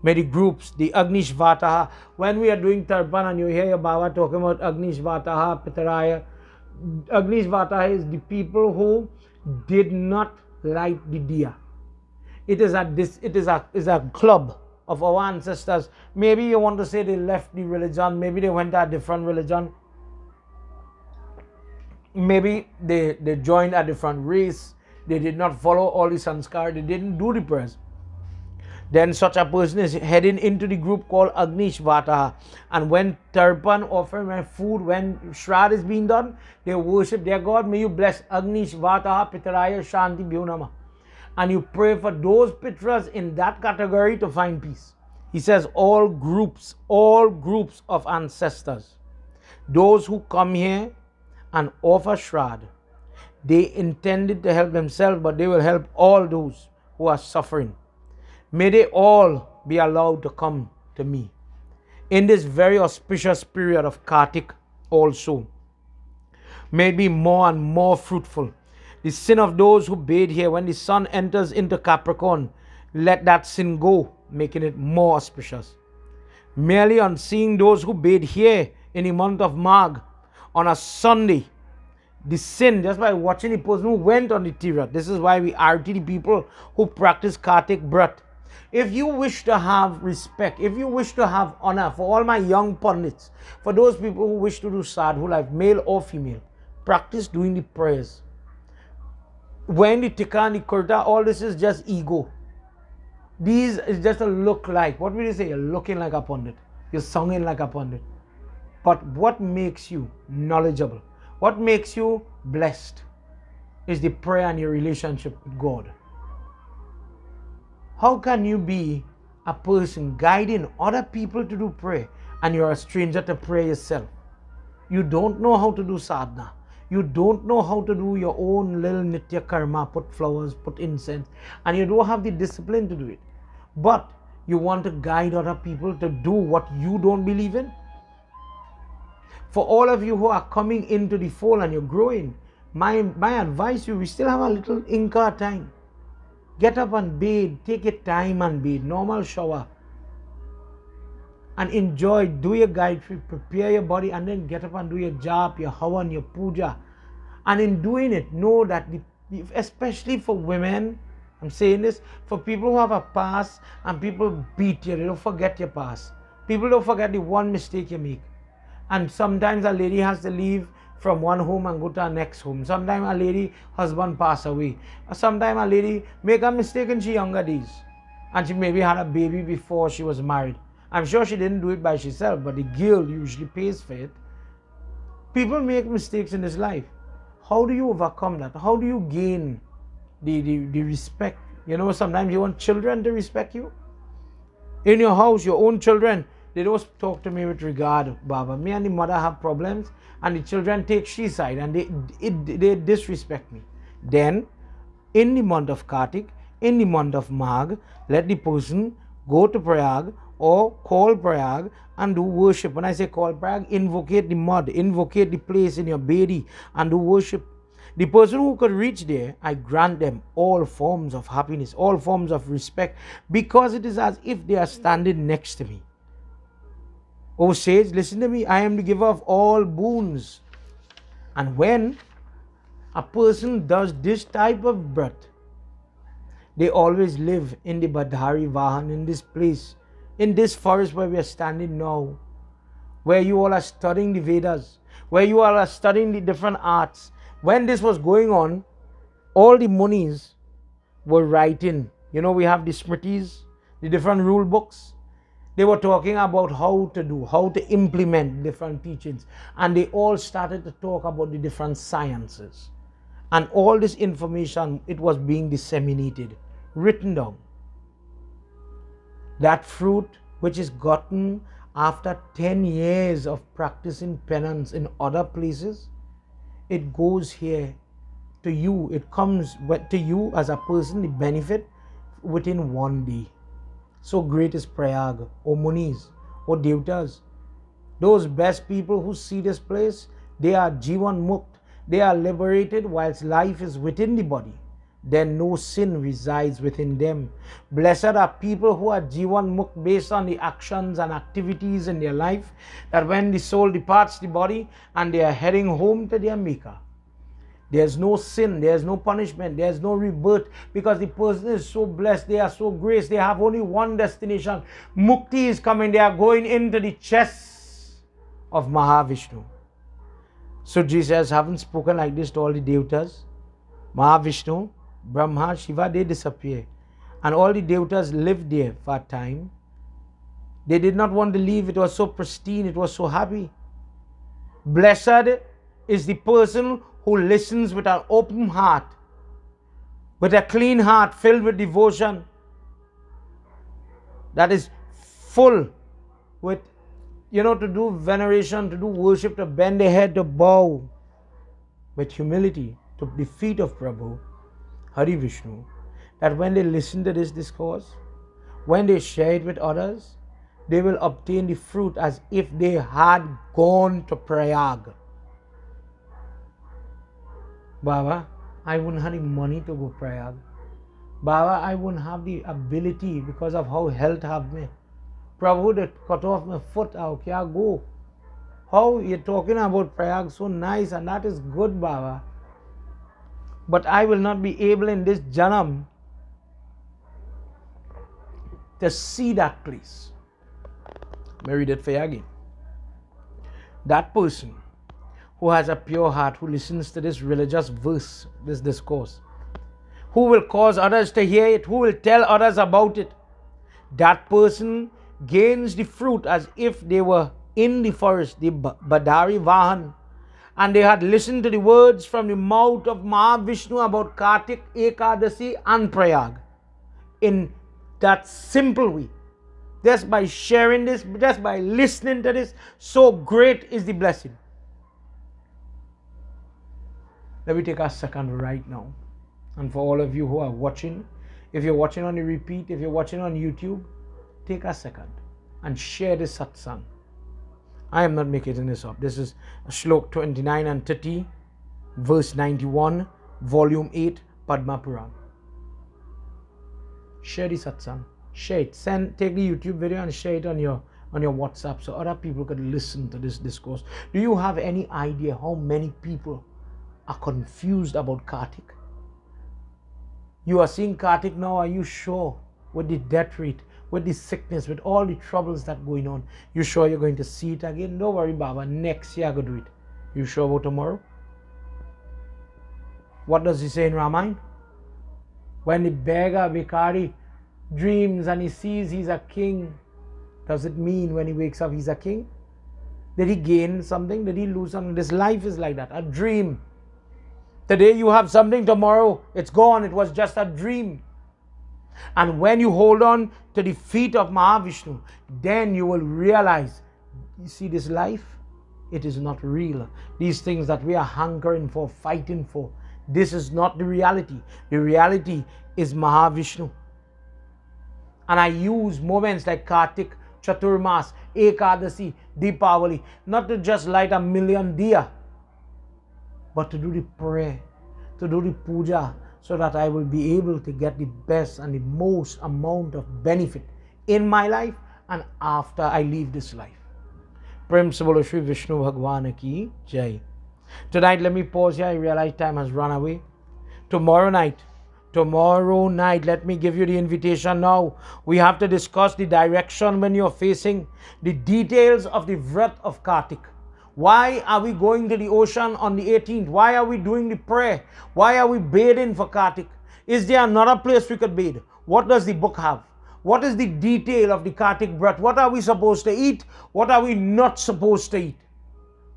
May the groups, the Agnishvataha, when we are doing Tarpan and you hear your Baba talking about Agnishvataha, Pitaraya, Agnishvataha is the people who did not light the diya. It is a club of our ancestors. Maybe you want to say they left the religion, maybe they went to a different religion, maybe they joined a different race, they did not follow all the sanskar, they didn't do the prayers. Then such a person is heading into the group called Agnishvataha. And when Tarpan offering, when food, when Shraddha is being done, they worship their God. May you bless Agnishvataha Pitaraya Shanti Bhyunama. And you pray for those Pitras in that category to find peace. He says all groups of ancestors, those who come here and offer Shraddha, they intended to help themselves, but they will help all those who are suffering. May they all be allowed to come to me in this very auspicious period of Kartik also. May it be more and more fruitful. The sin of those who bathe here, when the sun enters into Capricorn, let that sin go, making it more auspicious. Merely on seeing those who bathe here in the month of Magh on a Sunday, the sin, just by watching the person who went on the Tirat. This is why we arti the people who practice Kartik Brat. If you wish to have respect, if you wish to have honor for all my young pundits, for those people who wish to do sadhu life, male or female, practice doing the prayers. When the tikka and the kurta, all this is just ego. These is just a look like. What will you say? You're looking like a pundit. You're sounding like a pundit. But what makes you knowledgeable? What makes you blessed is the prayer and your relationship with God. How can you be a person guiding other people to do prayer and you're a stranger to prayer yourself? You don't know how to do sadhana. You don't know how to do your own little nitya karma, put flowers, put incense, and you don't have the discipline to do it. But you want to guide other people to do what you don't believe in? For all of you who are coming into the fold and you're growing, my advice to you, we still have a little Inca time. Get up and bathe, take your time and bathe, normal shower. And enjoy, do your Gayatri, prepare your body, and then get up and do your jap, your havan, your puja. And in doing it, know that, especially for women, I'm saying this, for people who have a past and people beat you, they don't forget your past. People don't forget the one mistake you make. And sometimes a lady has to leave from one home and go to her next home. Sometimes a lady husband pass away. Sometimes a lady make a mistake in she younger days. And she maybe had a baby before she was married. I'm sure she didn't do it by herself, but the girl usually pays for it. People make mistakes in this life. How do you overcome that? How do you gain the respect? You know, sometimes you want children to respect you. In your house, your own children, they don't talk to me with regard, Baba. Me and the mother have problems, and the children take she side, and they disrespect me. Then, in the month of Kartik, in the month of Magh, let the person go to Prayag or call Prayag and do worship. When I say call Prayag, invocate the mud, invocate the place in your bedi and do worship. The person who could reach there, I grant them all forms of happiness, all forms of respect, because it is as if they are standing next to me. Oh sage, listen to me, I am the giver of all boons. And when a person does this type of birth, they always live in the Badhari Vahan, in this place, in this forest where we are standing now, where you all are studying the Vedas, where you all are studying the different arts. When this was going on, all the Munis were writing. You know, we have the Smritis, the different rule books. They were talking about how to do, how to implement different teachings. And they all started to talk about the different sciences. And all this information, it was being disseminated, written down. That fruit which is gotten after 10 years of practicing penance in other places, it goes here to you. It comes to you as a person, the benefit within one day. So great is Prayag, O Munis, O Devtas. Those best people who see this place, they are Jivan Mukt. They are liberated whilst life is within the body. Then no sin resides within them. Blessed are people who are Jivan Mukt based on the actions and activities in their life, that when the soul departs the body and they are heading home to their Maker, there's no sin, there's no punishment, there's no rebirth, because the person is so blessed, they are so graced, they have only one destination. Mukti is coming, they are going into the chest of Mahavishnu. Sujji says, haven't spoken like this to all the Devtas. Mahavishnu, Brahma, Shiva, they disappear. And all the Devtas lived there for a time. They did not want to leave. It was so pristine, it was so happy. Blessed is the person who listens with an open heart, with a clean heart filled with devotion, that is full with, to do veneration, to do worship, to bend their head, to bow with humility to the feet of Prabhu, Hari Vishnu, that when they listen to this discourse, when they share it with others, they will obtain the fruit as if they had gone to Prayag. Baba, I wouldn't have the money to go Prayag. Baba, I wouldn't have the ability because of how health have me. Prabhu, they cut off my foot, how can I go? How you're talking about Prayag so nice, and that is good, Baba. But I will not be able in this Janam to see that place. Let me read it for you again. That person who has a pure heart, who listens to this religious verse, this discourse, who will cause others to hear it, who will tell others about it, that person gains the fruit as if they were in the forest, the Badhari Vahan, and they had listened to the words from the mouth of Mahavishnu about Kartik, Ekadasi and Prayag. In that simple way. Just by sharing this, just by listening to this, so great is the blessing. Let me take a second right now. And for all of you who are watching, if you're watching on the repeat, if you're watching on YouTube, take a second and share this satsang. I am not making this up. This is Shlok 29 and 30, verse 91, volume 8, Padma Puran. Share the satsang. Share it. Take the YouTube video and share it on your WhatsApp so other people could listen to this discourse. Do you have any idea how many people are confused about Kartik? You are seeing Kartik now, are you sure? With the death rate, with the sickness, with all the troubles that going on, you sure you're going to see it again? Don't worry, Baba, next year I'm going to do it. You sure about tomorrow? What does he say in Ramayana? When the beggar, Vikari, dreams and he sees he's a king, does it mean when he wakes up he's a king? Did he gain something? Did he lose something? This life is like that, a dream. Today you have something, tomorrow it's gone. It was just a dream. And when you hold on to the feet of Mahavishnu, then you will realize, you see this life, it is not real. These things that we are hankering for, fighting for, this is not the reality. The reality is Mahavishnu. And I use moments like Kartik, Chaturmas, Ekadasi, Deepavali, not to just light a million diya, but to do the prayer, to do the puja, so that I will be able to get the best and the most amount of benefit in my life and after I leave this life. Prem se bolo Shri Vishnu Bhagwan ki Jai. Tonight, let me pause here. I realize time has run away. Tomorrow night, let me give you the invitation now. We have to discuss the direction when you're facing, the details of the Vrat of Kartik. Why are we going to the ocean on the 18th? Why are we doing the prayer? Why are we bathing for Kartik? Is there another place we could bathe? What does the book have? What is the detail of the Kartik Vrat? What are we supposed to eat? What are we not supposed to eat?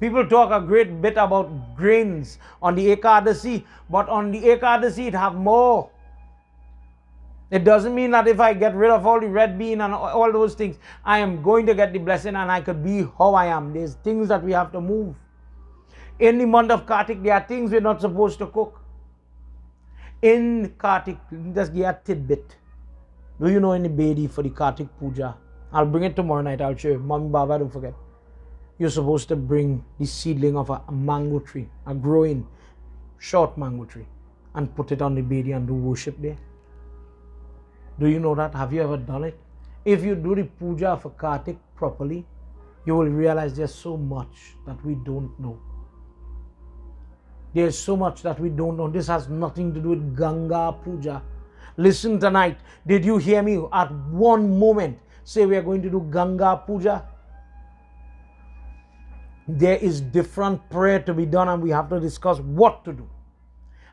People talk a great bit about grains on the Ekadasi, but on the Ekadasi it have more. It doesn't mean that if I get rid of all the red bean and all those things, I am going to get the blessing and I could be how I am. There's things that we have to move. In the month of Kartik, there are things we're not supposed to cook. In Kartik, just give a tidbit. Do you know any Bedi for the Kartik Puja? I'll bring it tomorrow night. I'll show you. Mommy, Baba, don't forget. You're supposed to bring the seedling of a mango tree, a growing short mango tree, and put it on the Bedi and do worship there. Do you know that? Have you ever done it? If you do the puja for Kartik properly, you will realize there's so much that we don't know. There's so much that we don't know. This has nothing to do with Ganga Puja. Listen tonight. Did you hear me at one moment say we are going to do Ganga Puja? There is different prayer to be done and we have to discuss what to do.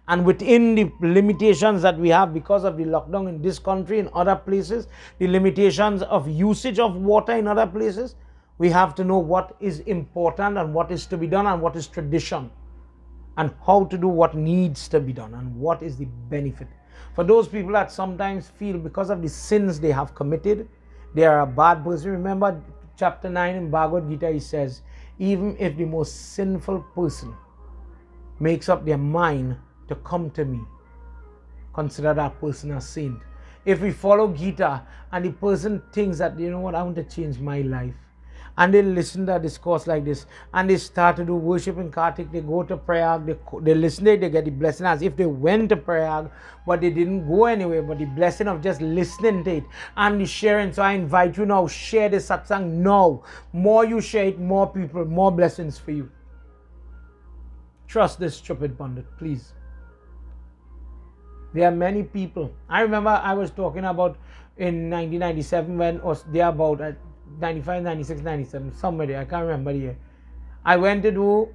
And within the limitations that we have because of the lockdown in this country, in other places, the limitations of usage of water in other places, we have to know what is important and what is to be done and what is tradition. And how to do what needs to be done and what is the benefit. For those people that sometimes feel because of the sins they have committed, they are a bad person. Remember chapter 9 in Bhagavad Gita, he says, even if the most sinful person makes up their mind to come to me, consider that person a saint. If we follow Gita and the person thinks that, you know what, I want to change my life, and they listen to a discourse like this and they start to do worship in Kartik, they go to Prayag, they listen to it, they get the blessing as if they went to Prayag, but they didn't go anywhere, but the blessing of just listening to it and the sharing. So I invite you now, share this satsang now. More you share it, more people, more blessings for you. Trust this stupid pundit, please. There are many people. I remember I was talking about in 1997 when was there about 95, 96, 97, somewhere there. I can't remember the year. I went to do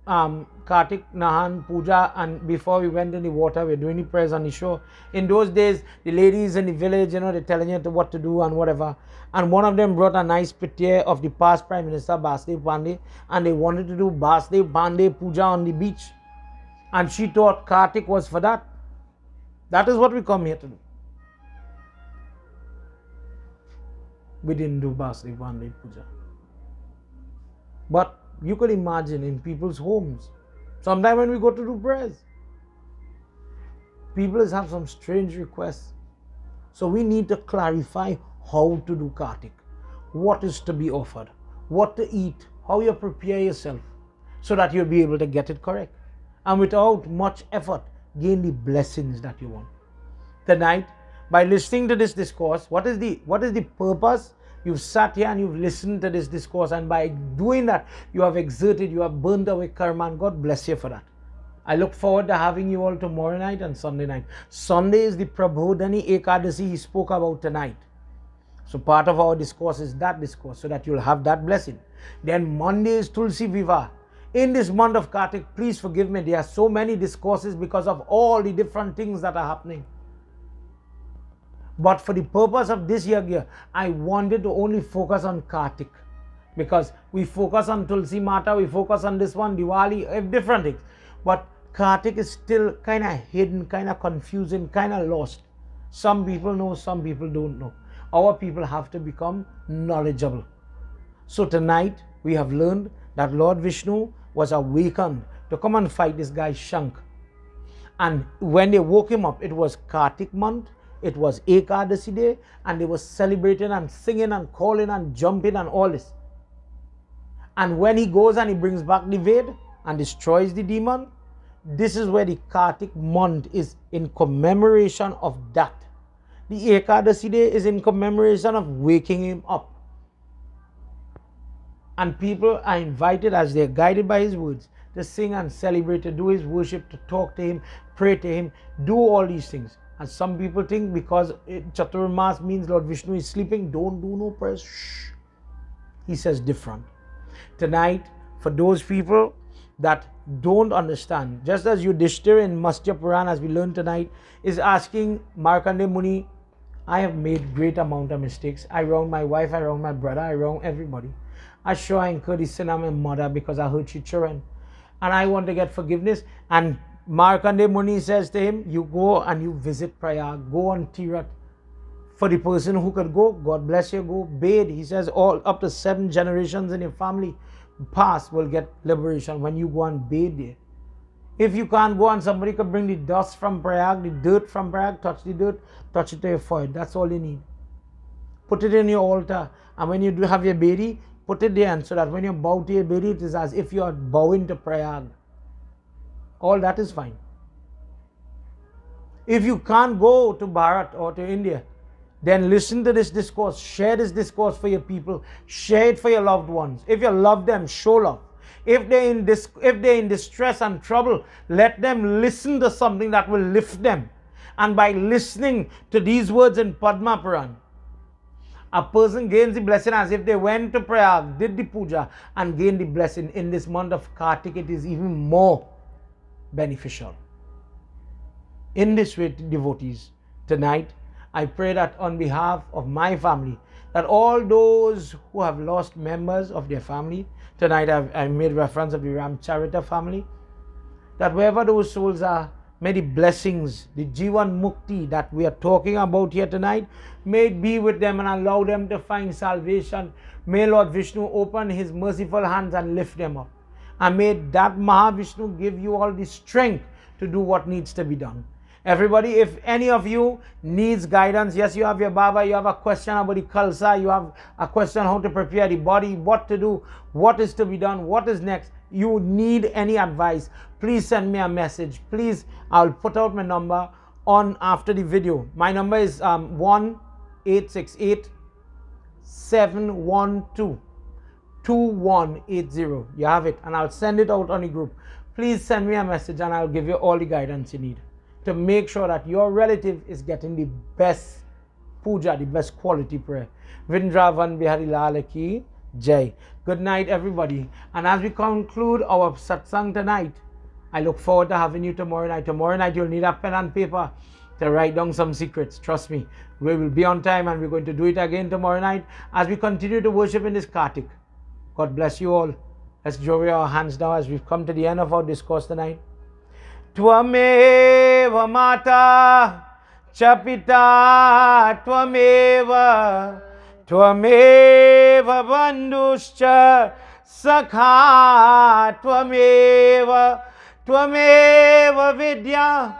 Kartik Nahan Puja, and before we went in the water, we were doing the prayers on the shore. In those days, the ladies in the village, you know, they're telling you what to do and whatever. And one of them brought a nice picture of the past Prime Minister Basdev Pandey, and they wanted to do Basdev Pandey Puja on the beach. And she thought Kartik was for that. That is what we come here to do. we didn't do Vasudeva Puja. But you could imagine in people's homes, sometimes when we go to do prayers, people have some strange requests. So we need to clarify how to do Kartik, what is to be offered, what to eat, how you prepare yourself, so that you'll be able to get it correct. And without much effort, gain the blessings that you want. Tonight, by listening to this discourse, what is the purpose? You've sat here and you've listened to this discourse, and by doing that, you have exerted, you have burned away karma, and God bless you for that. I look forward to having you all tomorrow night and Sunday night. Sunday is the Prabodhani Ekadasi he spoke about tonight. So part of our discourse is that discourse, so that you'll have that blessing. Then Monday is Tulsi Viva. In this month of Kartik, please forgive me, there are so many discourses because of all the different things that are happening. But for the purpose of this yagya, I wanted to only focus on Kartik. Because we focus on Tulsi Mata, we focus on this one, Diwali, different things. But Kartik is still kind of hidden, kind of confusing, kind of lost. Some people know, some people don't know. Our people have to become knowledgeable. So tonight, we have learned that Lord Vishnu was awakened to come and fight this guy Shank. And when they woke him up, it was Kartik month, it was Ekadasi day, and they were celebrating and singing and calling and jumping and all this. And when he goes and he brings back the Ved and destroys the demon, this is where the Kartik month is in commemoration of that. The Ekadasi day is in commemoration of waking him up. And people are invited, as they are guided by his words, to sing and celebrate, to do his worship, to talk to him, pray to him, do all these things. And some people think because Chatur Maas means Lord Vishnu is sleeping, don't do no prayers. Shh. He says different. Tonight, for those people that don't understand, just as Yudhishthira in Matsya Puran, as we learned tonight, is asking Markandeya Muni, I have made great amount of mistakes. I wronged my wife, I wronged my brother, I wronged everybody. I sure I incurred the sin of my mother because I hurt your children. And I want to get forgiveness. And Markandeya Muni says to him, you go and you visit Prayag, go on Tirat. For the person who could go, God bless you, go bathe. He says all up to 7 generations in your family past will get liberation when you go and bathe there. If you can't go and somebody could bring the dust from Prayag, the dirt from Prayag, touch the dirt, touch it to your forehead. That's all you need. Put it in your altar. And when you do have your bedi, put it there, and so that when you bow to your bedi, it is as if you are bowing to Prayag. All that is fine. If you can't go to Bharat or to India, then listen to this discourse. Share this discourse for your people. Share it for your loved ones. If you love them, show love. If they're in distress and trouble, let them listen to something that will lift them. And by listening to these words in Padma Puran, a person gains the blessing as if they went to Prayag, did the puja, and gained the blessing. In this month of Kartik, it is even more beneficial. In this way, devotees, tonight, I pray that on behalf of my family, that all those who have lost members of their family, tonight I made reference of the Ramcharita family, that wherever those souls are, may the blessings, the Jivan Mukti that we are talking about here tonight, may it be with them and allow them to find salvation. May Lord Vishnu open his merciful hands and lift them up. And may that Mahavishnu give you all the strength to do what needs to be done. Everybody, if any of you needs guidance, yes, you have your Baba, you have a question about the Khalsa, you have a question how to prepare the body, what to do, what is to be done, what is next, you need any advice, please send me a message. Please, I'll put out my number on after the video. My number is 1-868-712-2180. You have it, and I'll send it out on the group. Please send me a message and I'll give you all the guidance you need to make sure that your relative is getting the best puja, the best quality prayer. Vrindavan Bihari Lal Ki Jai. Good night, everybody. And as we conclude our satsang tonight, I look forward to having you tomorrow night. Tomorrow night, you'll need a pen and paper to write down some secrets. Trust me, we will be on time, and we're going to do it again tomorrow night as we continue to worship in this Kartik. God bless you all. Let's join our hands now as we've come to the end of our discourse tonight. Tvameva Mata Chapita Tvameva Tvameva bandhuscha sakha Tvameva vidya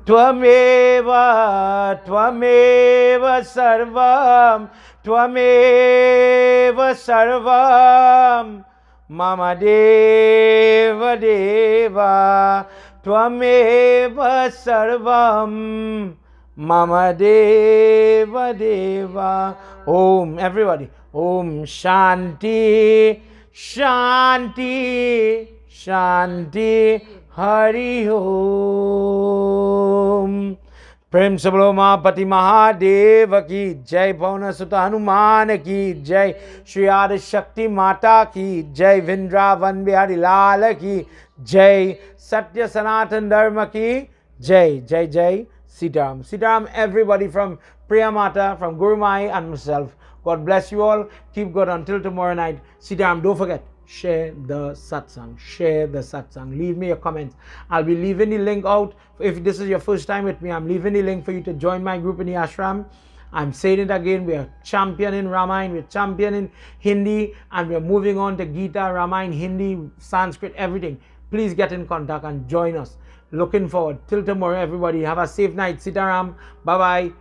Tvameva sarvam Mama Deva Deva Tvameva sarvam Mama Deva Deva. Om, everybody. Om Shanti Shanti Shanti Hari Om. प्रेम से बोलो महापति महादेव की जय, पवन सुत हनुमान की जय, श्री आदि शक्ति माता की जय, वृंदावन बिहारी लाल की जय, सत्य सनातन धर्म की जय. जय जय Sitaram. Sitaram, everybody from Priya Mata, from Guru Mai and myself. God bless you all. Keep good until tomorrow night. Sitaram, don't forget, share the satsang. Share the satsang. Leave me your comments. I'll be leaving the link out. If this is your first time with me, I'm leaving the link for you to join my group in the ashram. I'm saying it again, we are championing Ramayana, we're championing Hindi, and we're moving on to Gita, Ramayana, Hindi, Sanskrit, everything. Please get in contact and join us. Looking forward. Till tomorrow, everybody. Have a safe night. Sitaram. Bye-bye.